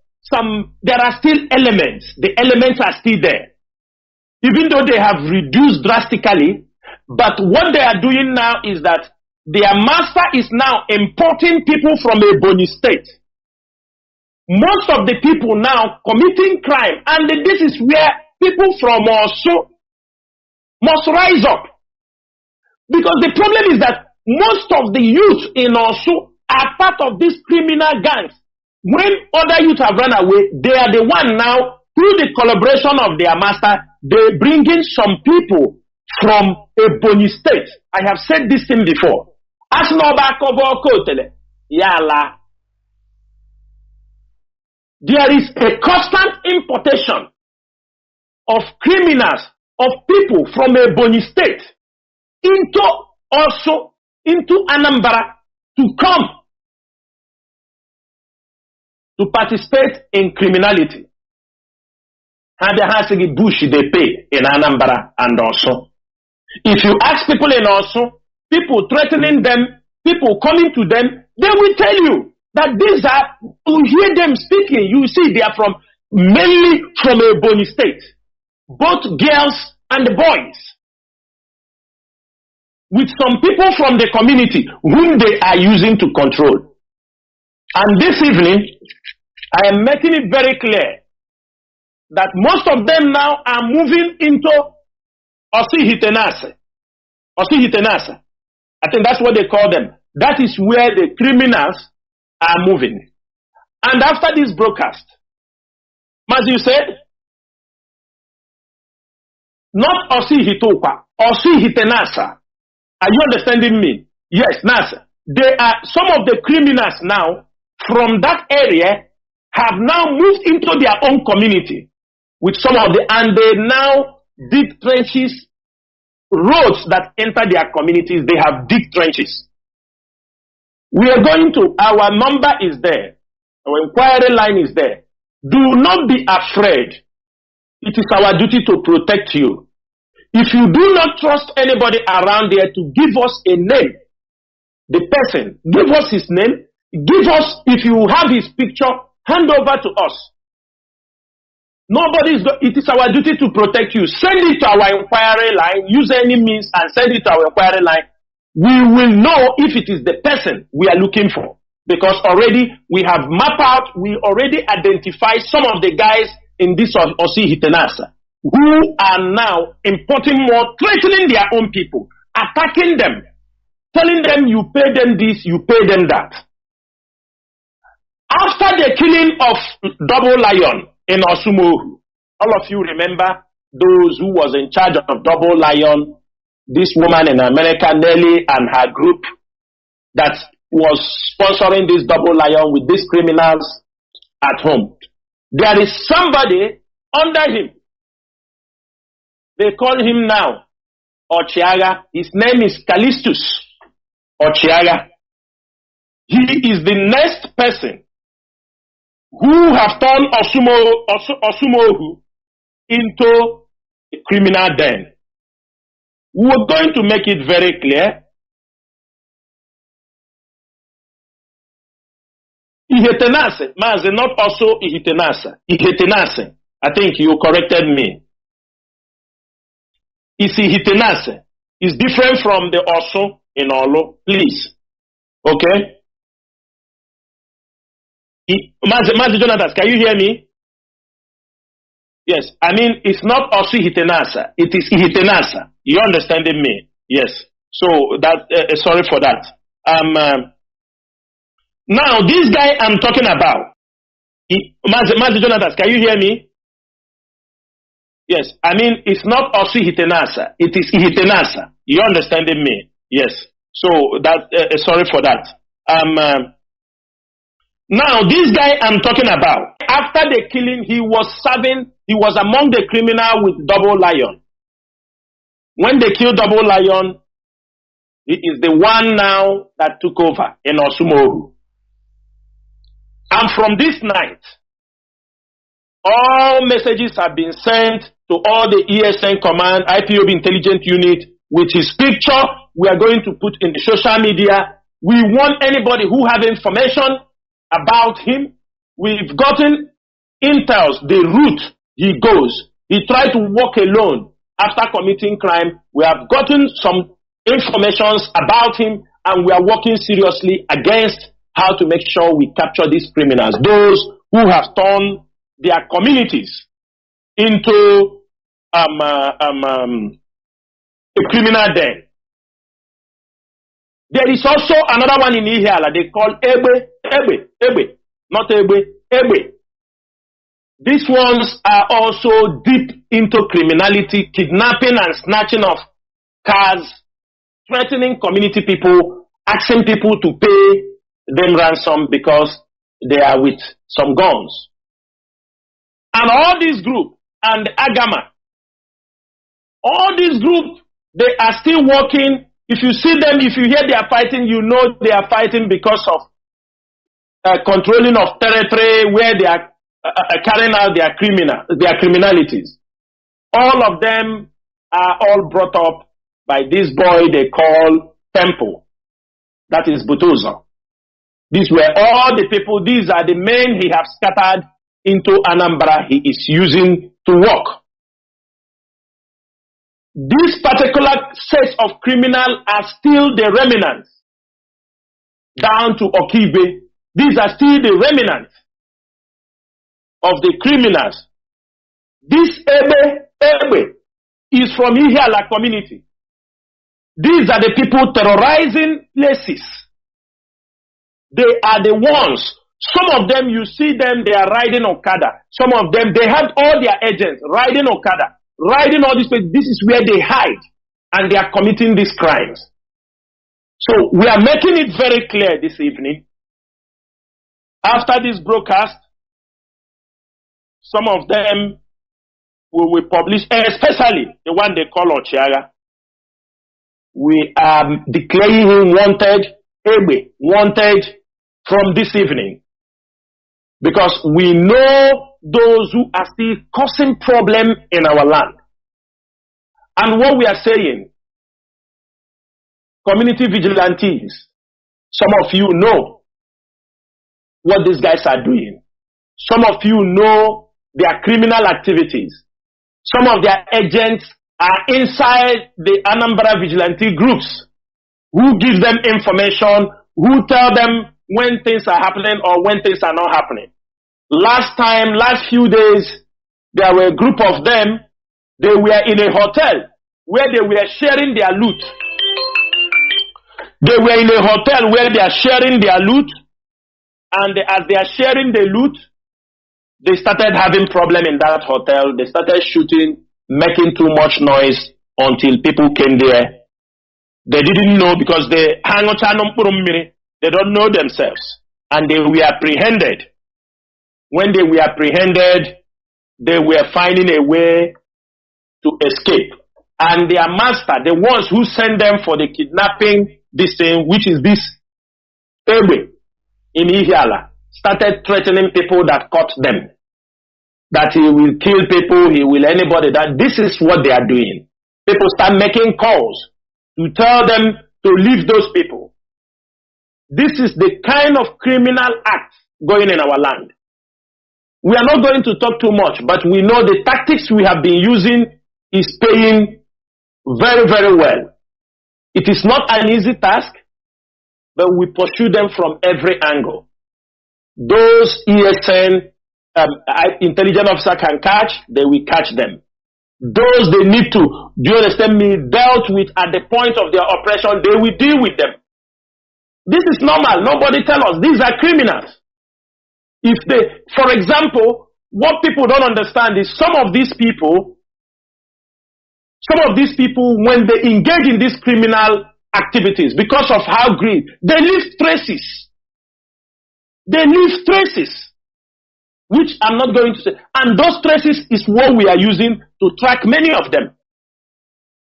there are still elements. The elements are still there. Even though they have reduced drastically, but what they are doing now is that their master is now importing people from a Ebonyi state. Most of the people now committing crime, and this is where people from Osu must rise up. Because the problem is that most of the youth in Osu are part of these criminal gangs. When other youth have run away, they are the one now, through the collaboration of their master, they bring in some people from Ebonyi state. I have said this thing before. There is a constant importation of criminals, of people from Ebonyi state into Anambra to come to participate in criminality. And the Hasigi Bush they pay in Anambra and also. If you ask people in also, people threatening them, people coming to them, they will tell you that these are, you hear them speaking, you see they are mainly from Ebonyi state. Both girls and boys. With some people from the community whom they are using to control. And this evening, I am making it very clear that most of them now are moving into Osi-Hitenase. Osi-Hitenase. I think that's what they call them. That is where the criminals are moving. And after this broadcast, Mazi, you said, not Osi-Hitokwa, Osi-Hitenase. Are you understanding me? Yes, Nasa. They are some of the criminals now from that area have now moved into their own community with some of and they now dig trenches, roads that enter their communities, they have dig trenches. We are going to, our number is there, our inquiry line is there. Do not be afraid. It is our duty to protect you. If you do not trust anybody around there to give us a name, the person, give us his name, give us, if you have his picture, hand over to us. It is our duty to protect you. Send it to our inquiry line. Use any means and send it to our inquiry line. We will know if it is the person we are looking for. Because already we have mapped out, we already identified some of the guys in this Osi Hitenasa who are now importing more, threatening their own people, attacking them, telling them you pay them this, you pay them that. After the killing of Double Lion in Osumohu, all of you remember those who was in charge of Double Lion, this woman in America, Nelly, and her group that was sponsoring this Double Lion with these criminals at home. There is somebody under him. They call him now Ochiaga. His name is Callistus Ochiaga. He is the next person who have turned Osumohu into a criminal den. We are going to make it very clear. Ihetenase, Mazi, not also Ihetenase. Ihetenase. I think you corrected me. It's Ihetenase. It's different from the Osu in Olo. Please. Okay? Mazi Jonathan, can you hear me? Yes. I mean, it's not Osu Ihetenase. It is Ihetenase. You understanding me? Yes. So that sorry for that. Now this guy I'm talking about, Mazi Jonathan, can you hear me? Yes. I mean, it's not Osu Hitenasa. It is Hitenasa. You understanding me? Yes. So that sorry for that. Now this guy I'm talking about, after the killing, he was among the criminal with Double Lion. When they killed Double Lion, he is the one now that took over in Osumohu. And from this night, all messages have been sent to all the ESN command, IPOB intelligence unit with his picture. We are going to put in the social media. We want anybody who have information about him. We've gotten intels, the route he goes. He tried to walk alone after committing crime. We have gotten some informations about him, and we are working seriously against how to make sure we capture these criminals, those who have turned their communities into a criminal den. There is also another one in Ihiala they call Ebe, not Ebe. These ones are also deep into criminality, kidnapping and snatching of cars, threatening community people, asking people to pay them ransom because they are with some guns. And all these groups and Agama, all these groups, they are still working. If you see them, if you hear they are fighting, you know they are fighting because of controlling of territory where they are carrying out their criminalities. All of them are all brought up by this boy they call Temple. That is Butoza. These were all the people, these are the men he has scattered into Anambra he is using to work. This particular set of criminals are still the remnants down to Okibe. These are still the remnants of the criminals. This Ebe is from Ihiala community. These are the people terrorizing places. They are the ones. Some of them, you see them, they are riding Okada. Some of them, they have all their agents riding Okada, riding all these places. This is where they hide, and they are committing these crimes. So we are making it very clear this evening. After this broadcast, some of them will publish, especially the one they call Ochiaga. We are declaring him wanted, Ebe, wanted from this evening. Because we know those who are still causing problem in our land. And what we are saying, community vigilantes, some of you know what these guys are doing. Some of you know their criminal activities. Some of their agents are inside the Anambra vigilante groups who give them information, who tell them when things are happening or when things are not happening. Last few days, there were a group of them. They were in a hotel where they were sharing their loot. They were in a hotel where they are sharing their loot, and as they are sharing the loot, they started having problem in that hotel. They started shooting, making too much noise until people came there. They didn't know because they don't know themselves, and they were apprehended. When they were apprehended, they were finding a way to escape. And their master, the ones who sent them for the kidnapping, this thing, which is this Egbe in Ihiala, started threatening people that caught them. That he will kill people, he will anybody. That this is what they are doing. People start making calls to tell them to leave those people. This is the kind of criminal act going in our land. We are not going to talk too much, but we know the tactics we have been using is paying very, very well. It is not an easy task, but we pursue them from every angle. Those ESN intelligence officer can catch, they will catch them. Those they need to, do you understand me, dealt with at the point of their oppression, they will deal with them. This is normal. Nobody tell us. These are criminals. If they, for example, what people don't understand is some of these people, when they engage in these criminal activities, because of how greed, they leave traces. They leave traces, which I'm not going to say. And those traces is what we are using to track many of them.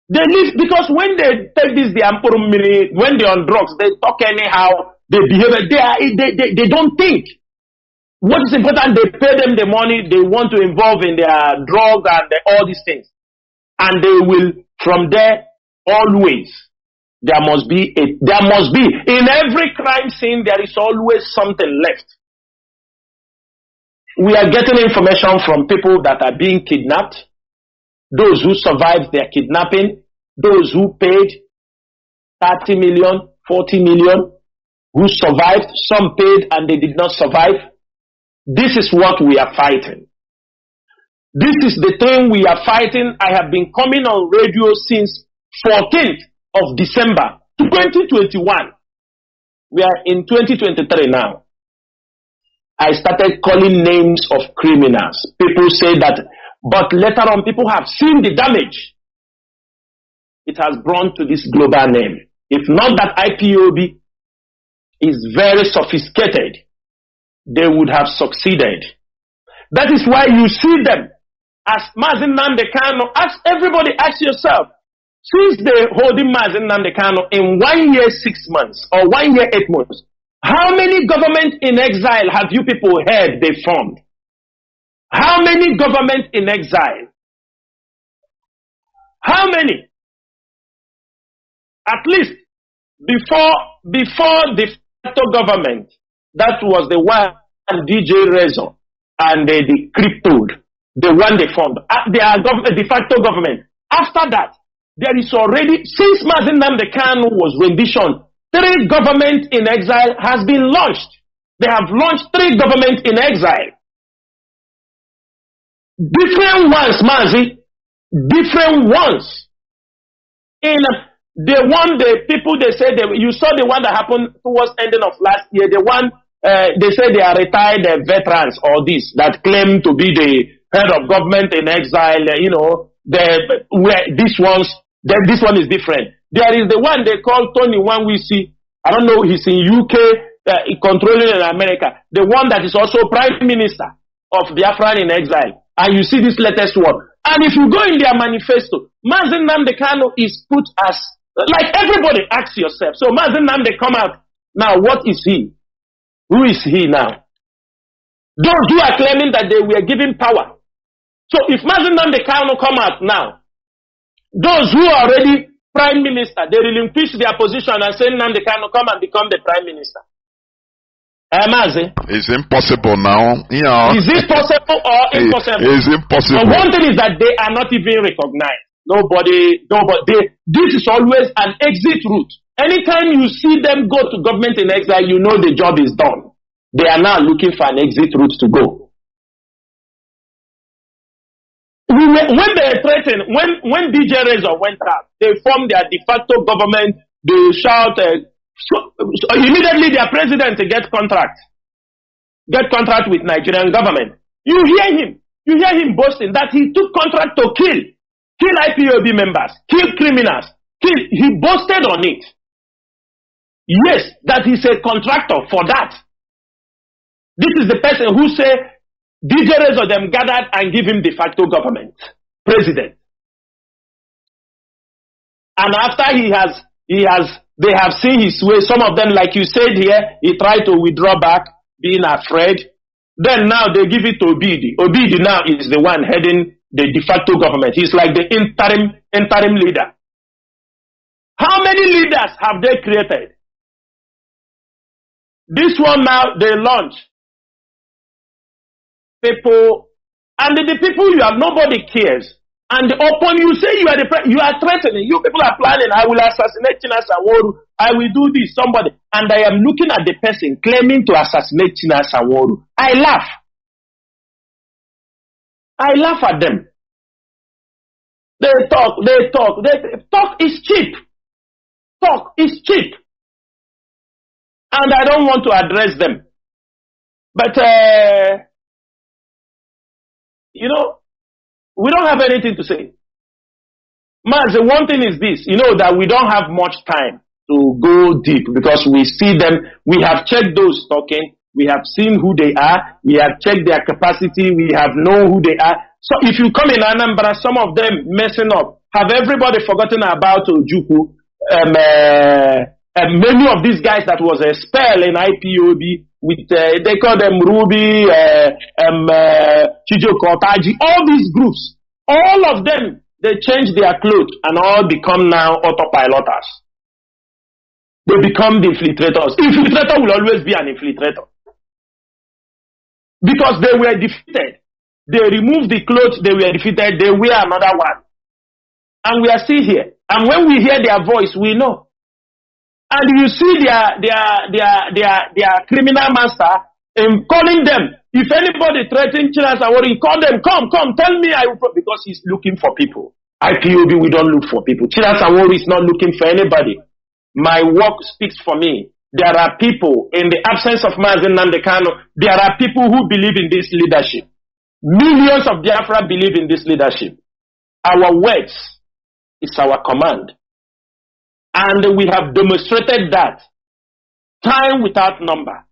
They leave, because when they take this, when they're on drugs, they talk anyhow, they behave, they don't think. What is important, they pay them the money, they want to involve in their drug and all these things. And they will, from there, always, there must be, in every crime scene, there is always something left. We are getting information from people that are being kidnapped, those who survived their kidnapping, those who paid 30 million, 40 million, who survived, some paid and they did not survive. This is what we are fighting. This is the thing we are fighting. I have been coming on radio since 14th of December 2021. We are in 2023 now. I started calling names of criminals. People say that, but later on people have seen the damage it has brought to this global name. If not that IPOB is very sophisticated, they would have succeeded. That is why you see them as Mazi Nnamdi Kanu. Everybody ask yourself, since they holding Mazi Nnamdi Kanu in 1 year 6 months or 1 year 8 months, how many government in exile have you people heard they formed? How many government in exile? How many? At least before the facto government, that was the one DJ Rezo and the crypto, the one they formed. They are de facto government. After that, there is already, since Mazi Nnamdi Kanu was rendition, 3 government in exile has been launched. They have launched 3 government in exile. Different ones, Mazi. Different ones. In the one, the people they said, you saw the one that happened towards ending of last year, the one they say they are retired veterans or this, that claim to be the head of government in exile, this one is different. There is the one they call Tony Wanwisi. I don't know, he's in UK, controlling in America. The one that is also prime minister of Biafra in exile. And you see this latest one. And if you go in their manifesto, Mazi Nnamdi Kanu is put as, like everybody asks yourself. So Mazi Nnamdi come out. Now what is he? Who is he now? Those who are claiming that they were given power. So if Mazi Nnamdi Kanu come out now, those who are already prime minister, they relinquish their position and say Nnamdi Kanu come and become the prime minister. Mazi. It's impossible now. Yeah. Is it possible or impossible? It's impossible. But one thing is that they are not even recognized. Nobody. This is always an exit route. Anytime you see them go to government in exile, you know the job is done. They are now looking for an exit route to go. When they threatened, when DJ Razor went out, they formed their de facto government. They shout, so immediately their president get contract with Nigerian government. You hear him boasting that he took contract to kill IPOB members, kill criminals, he boasted on it. Yes, that he's a contractor for that. This is the person who say DJ Razor them gathered and give him de facto government, president. And after they have seen his way. Some of them, like you said here, he tried to withdraw back, being afraid. Then now they give it to Obidi. Obidi now is the one heading the de facto government. He's like the interim leader. How many leaders have they created? This one now they launch people, and the people you have, nobody cares. And upon you say you are threatening, you people are planning, I will assassinate Chinasa Woru, I will do this, somebody. And I am looking at the person claiming to assassinate Chinasa Woru. I laugh at them. They talk is cheap. Talk is cheap. And I don't want to address them. But, we don't have anything to say. Mazi, one thing is this, that we don't have much time to go deep because we see them, we have checked those talking, we have seen who they are, we have checked their capacity, we have known who they are. So if you come in Anambra, some of them messing up. Have everybody forgotten about Ojukwu? Many of these guys that was a spell in IPOB with, they call them Ruby, Chijoko Taji, all these groups, all of them, they change their clothes and all become now autopiloters. They become the infiltrators. Infiltrator will always be an infiltrator. Because they were defeated. They removed the clothes, they were defeated, they wear another one. And we are still here. And when we hear their voice, we know. And you see their criminal master calling them. If anybody threatens Chinasa Woru, call them, come, tell me I will, because he's looking for people. IPOB, we don't look for people. Chinasa Woru is not looking for anybody. My work speaks for me. There are people, in the absence of Mazi Nnamdi Kanu, there are people who believe in this leadership. Millions of Biafra believe in this leadership. Our words is our command. And we have demonstrated that time without number.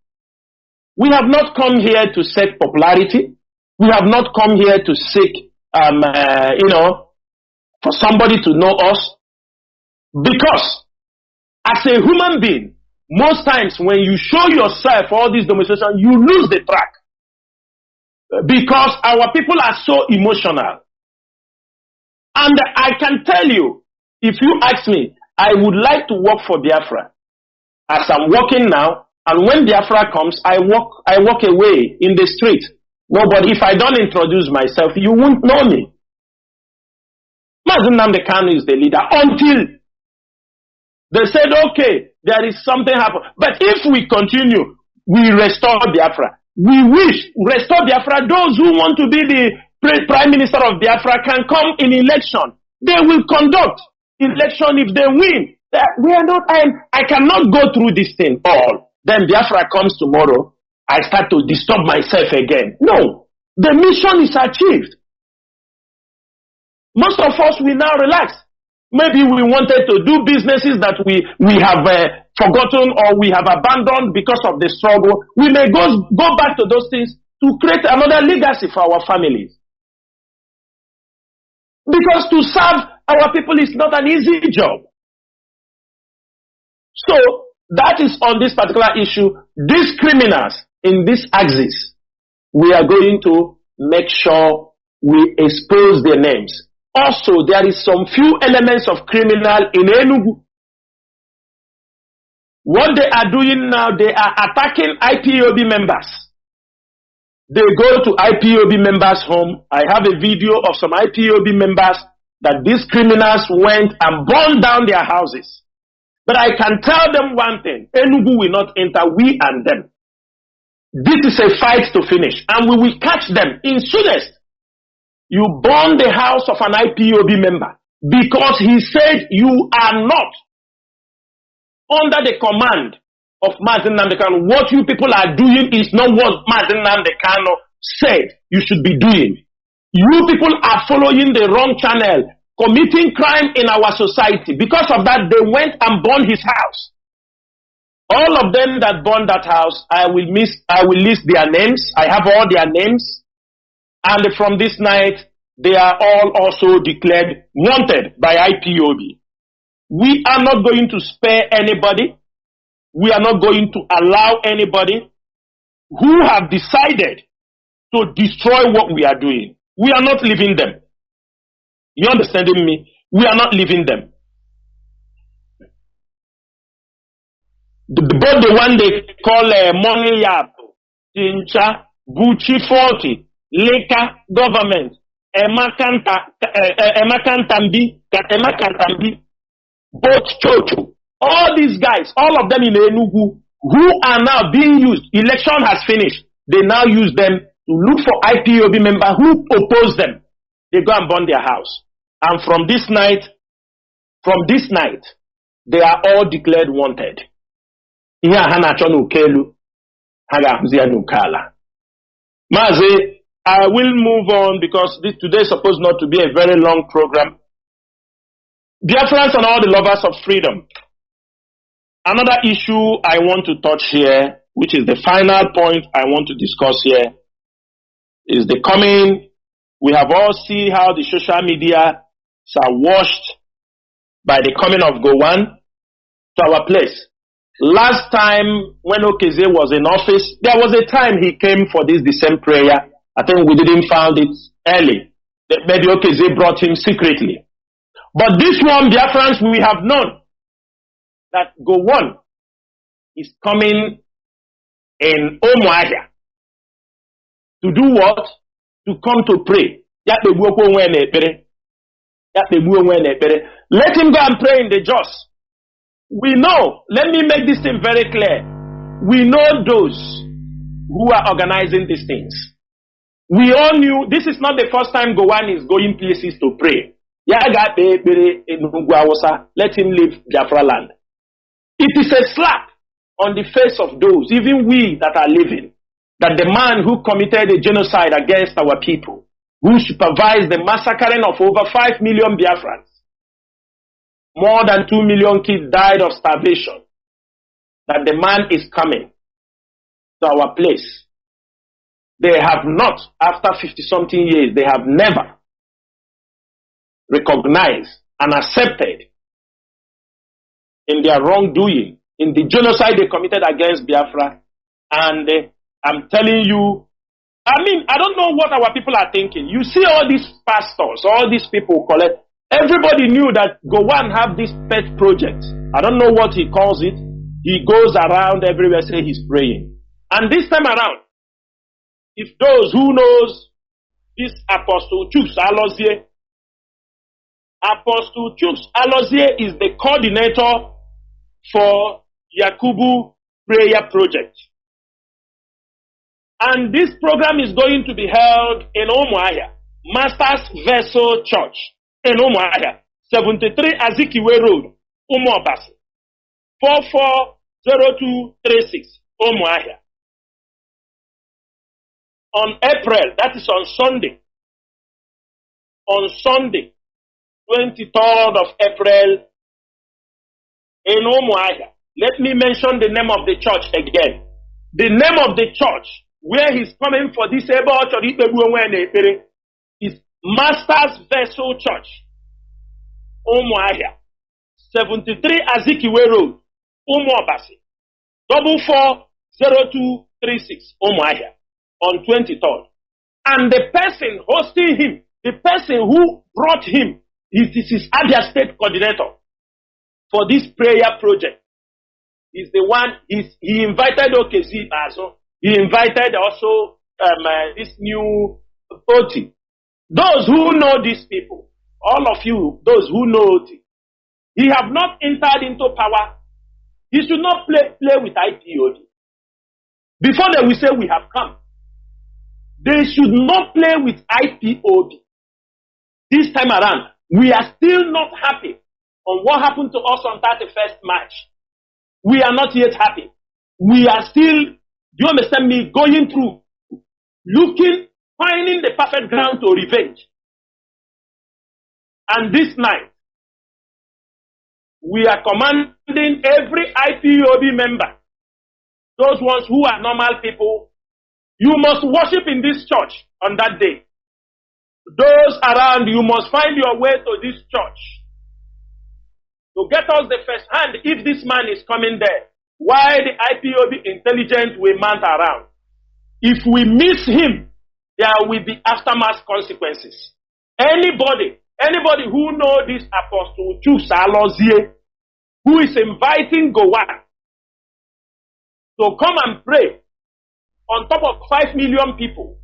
We have not come here to seek popularity. We have not come here to seek, for somebody to know us. Because as a human being, most times when you show yourself all these demonstrations, you lose the track. Because our people are so emotional. And I can tell you, if you ask me, I would like to work for Biafra. As I'm working now, and when Biafra comes, I walk away in the street. Nobody, if I don't introduce myself, you won't know me. Mazi Nnamdi Kanu is the leader until they said, okay, there is something happen. But if we continue, we restore Biafra. We wish restore Biafra. Those who want to be the Prime Minister of Biafra can come in election. They will conduct election if they win. We are not. I cannot go through this thing all. Then Biafra comes tomorrow. I start to disturb myself again. No, the mission is achieved. Most of us will now relax. Maybe we wanted to do businesses that we have forgotten or we have abandoned because of the struggle. We may go back to those things to create another legacy for our families. Because to serve our people is not an easy job. So, that is on this particular issue. These criminals in this axis, we are going to make sure we expose their names. Also, there is some few elements of criminal in Enugu. What they are doing now, they are attacking IPOB members. They go to IPOB members' home. I have a video of some IPOB members that these criminals went and burned down their houses. But I can tell them one thing. Enugu will not enter, we and them. This is a fight to finish, and we will catch them in soonest. You burn the house of an IPOB member because he said you are not under the command of Mazi Nnamdi Kanu. What you people are doing is not what Mazi Nnamdi Kanu said you should be doing. You people are following the wrong channel, committing crime in our society. Because of that, they went and burned his house. All of them that burned that house, I will list their names. I have all their names. And from this night, they are all also declared wanted by IPOB. We are not going to spare anybody. We are not going to allow anybody who have decided to destroy what we are doing. We are not leaving them. You understanding me? We are not leaving them. Both the one they call money yapo, Tincha, Gucci 40, Leka government, Emakantambi, both Chocho, all these guys, all of them in Enugu, who are now being used. Election has finished. They now use them to look for IPOB members who oppose them. They go and burn their house. And from this night, they are all declared wanted. Mazi, I will move on because today is supposed not to be a very long program. Biafrans and all the lovers of freedom. Another issue I want to touch here, which is the final point I want to discuss here, is the coming. We have all seen how the social media are washed by the coming of Gowon to our place. Last time when Okezie was in office, there was a time he came for the same prayer. I think we didn't find it early. Maybe Okezie brought him secretly. But this one, Biafrans, we have known that Gowon is coming in Umuahia to do what? To come to pray. Let him go and pray in the Jos. We know, let me make this thing very clear. We know those who are organizing these things. We all knew this is not the first time Gowon is going places to pray. Let him leave Biafra land. It is a slap on the face of those, even we that are living, that the man who committed a genocide against our people, who supervised the massacring of over 5 million Biafrans, more than 2 million kids died of starvation, that the man is coming to our place. They have not, after 50-something years, they have never recognized and accepted in their wrongdoing, in the genocide they committed against Biafra. And I'm telling you, I don't know what our people are thinking. You see all these pastors, all these people collect. Everybody knew that Gowon have this pet project. I don't know what he calls it. He goes around everywhere saying he's praying. And this time around, if those who knows this Apostle Chuks Alozie, Apostle Chuks Alozie is the coordinator for Yakubu Prayer Project. And this program is going to be held in Umuahia, Masters Vessel Church in Umuahia, 73 Azikiwe Road, Umuobasi, 440236, Umuahia. On April, that is on Sunday, 23rd of April, in Umuahia. Let me mention the name of the church again. The name of the church where he's coming for this is Masters Vessel Church, Umuahia, 73 Azikiwe Road, Umuobasi, 440236, Umuahia, on 23rd. And the person hosting him, the person who brought him, is Abia State coordinator for this prayer project. is the one, he invited OKC also. He invited also this new OT. Those who know these people, all of you, those who know OT, he have not entered into power. He should not play with IPOB. Before they will say we have come, they should not play with IPOB. This time around, we are still not happy on what happened to us on 31st March. We are not yet happy. We are still, do you understand me, going through, looking, finding the perfect ground to revenge. And this night, we are commanding every IPOB member, those ones who are normal people, you must worship in this church on that day. Those around, you must find your way to this church to get us the first hand if this man is coming there. Why the IPOB intelligence will mount around? If we miss him, there will be aftermath consequences. Anybody who know this Apostle Chusalozie, who is inviting Gowan to come and pray on top of 5 million people,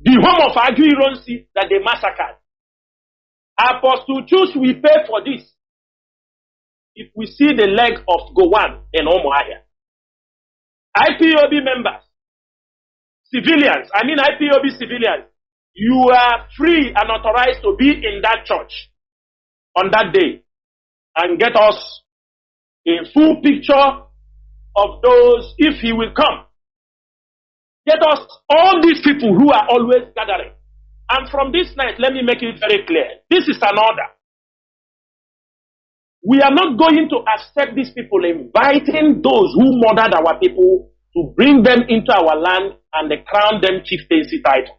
the home of Aguironsi that they massacred. Apostle Chus will pay for this if we see the leg of Gowan in Omoaya. IPOB members, civilians, IPOB civilians, you are free and authorized to be in that church on that day and get us a full picture of those if he will come. Get us all these people who are always gathering. And from this night, let me make it very clear. This is an order. We are not going to accept these people inviting those who murdered our people to bring them into our land and crown them chieftaincy title.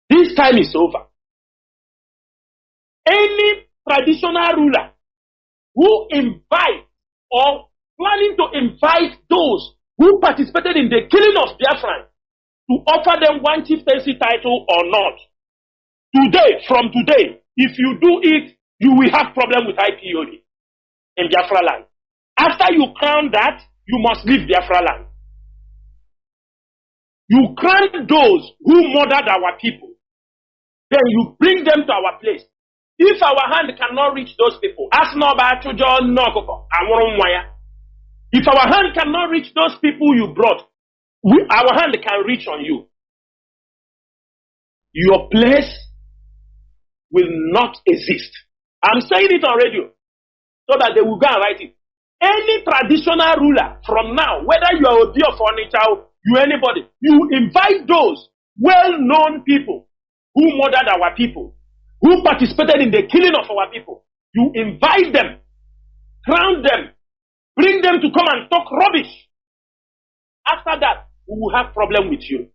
This time is over. Any traditional ruler who invites or planning to invite those who participated in the killing of Biafra to offer them one chieftaincy title or not, today, from today, if you do it, you will have problem with IPOB in Biafra land. After you crown that, you must leave Biafra land. You crown those who murdered our people. Then you bring them to our place. If our hand cannot reach those people, if our hand cannot reach those people you brought, our hand can reach on you. Your place will not exist. I'm saying it on radio so that they will go and write it. Any traditional ruler from now, whether you are Obi or Furniture, you anybody, you invite those well-known people who murdered our people, who participated in the killing of our people. You invite them, crown them, bring them to come and talk rubbish. After that, we will have problem with you.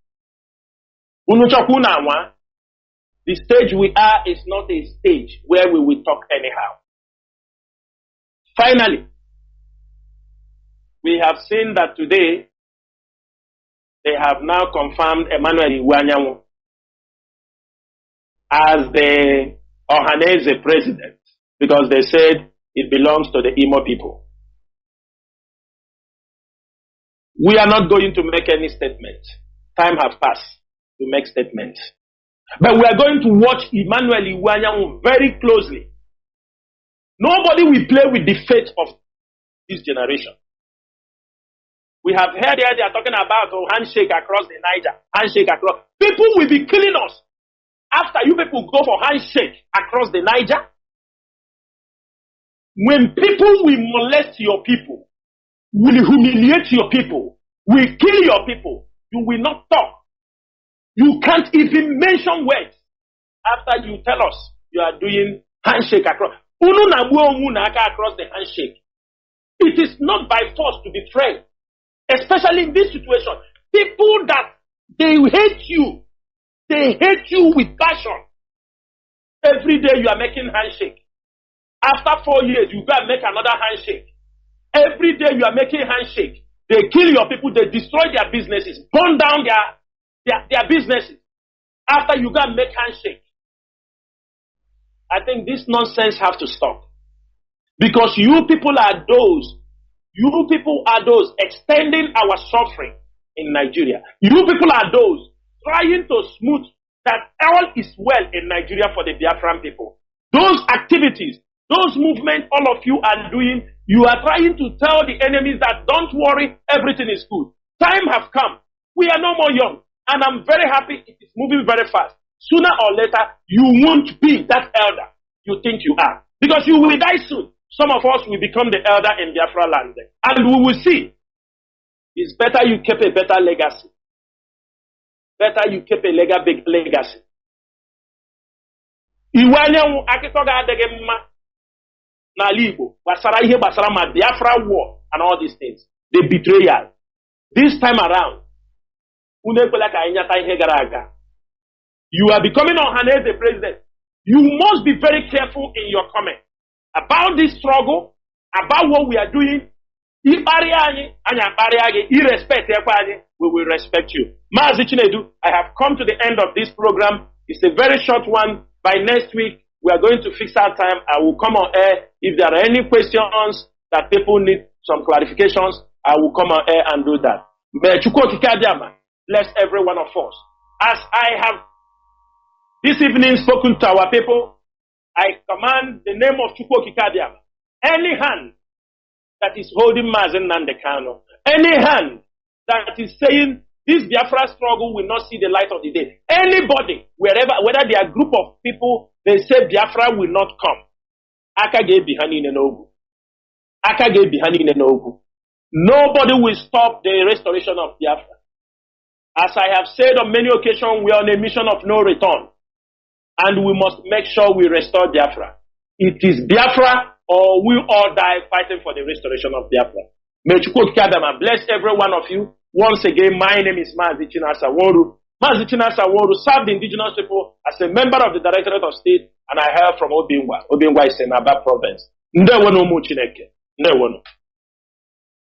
The stage we are is not a stage where we will talk anyhow. Finally, we have seen that today they have now confirmed Emmanuel Iwanyanwu as the Ohanese president because they said it belongs to the Imo people. We are not going to make any statement. Time has passed to make statements. But we are going to watch Emmanuel Iwanyanwu very closely. Nobody will play with the fate of this generation. We have heard here they are talking about handshake across the Niger. Handshake across. People will be killing us after you people go for handshake across the Niger. When people will molest your people, will humiliate your people, will kill your people, you will not talk. You can't even mention words after you tell us you are doing handshake across. Across the handshake. It is not by force to betray. Especially in this situation. People that they hate you with passion. Every day you are making handshake. After 4 years, you go and make another handshake. Every day you are making handshake. They kill your people, they destroy their businesses, burn down their businesses. After you go and make handshake. I think this nonsense have to stop. Because you people are those You people are those extending our suffering in Nigeria. You people are those trying to smooth that all is well in Nigeria for the Biafran people. Those activities, those movements all of you are doing, you are trying to tell the enemies that don't worry, everything is good. Time has come. We are no more young. And I'm very happy it is moving very fast. Sooner or later, you won't be that elder you think you are. Because you will die soon. Some of us will become the elder in Biafra land. And we will see. It's better you keep a better legacy. Better you keep a big legacy. Iwanyanwu akiko ga adege mma na Igbo gbasara ihe gbasara ma Biafra war and all these things. The betrayal. This time around, you are becoming the president. You must be very careful in your comment about this struggle, about what we are doing. Irrespective, we will respect you. Mazi Chinedu, I have come to the end of this program. It's a very short one. By next week, we are going to fix our time. I will come on air. If there are any questions that people need some clarifications, I will come on air and do that. Bless every one of us. As I have this evening spoken to our people, I command the name of Chukwu Kikadiama. Any hand that is holding Mazi Nnamdi Kanu, any hand that is saying this Biafra struggle will not see the light of the day, anybody, wherever, whether they are a group of people, they say Biafra will not come. Akage bihani nenogu. Akage bihani nenogu. Nobody will stop the restoration of Biafra. As I have said on many occasions, we are on a mission of no return. And we must make sure we restore Biafra. It is Biafra or we all die fighting for the restoration of Biafra. May Chukwu Kadama bless every one of you. Once again, my name is Mazi Chinasa-Woru. Mazi Chinasa-Woru served the indigenous people as a member of the Directorate of State, and I hail from Obingwa. Obingwa is in Aba province. Ndewono mu Chineke. Ndewono.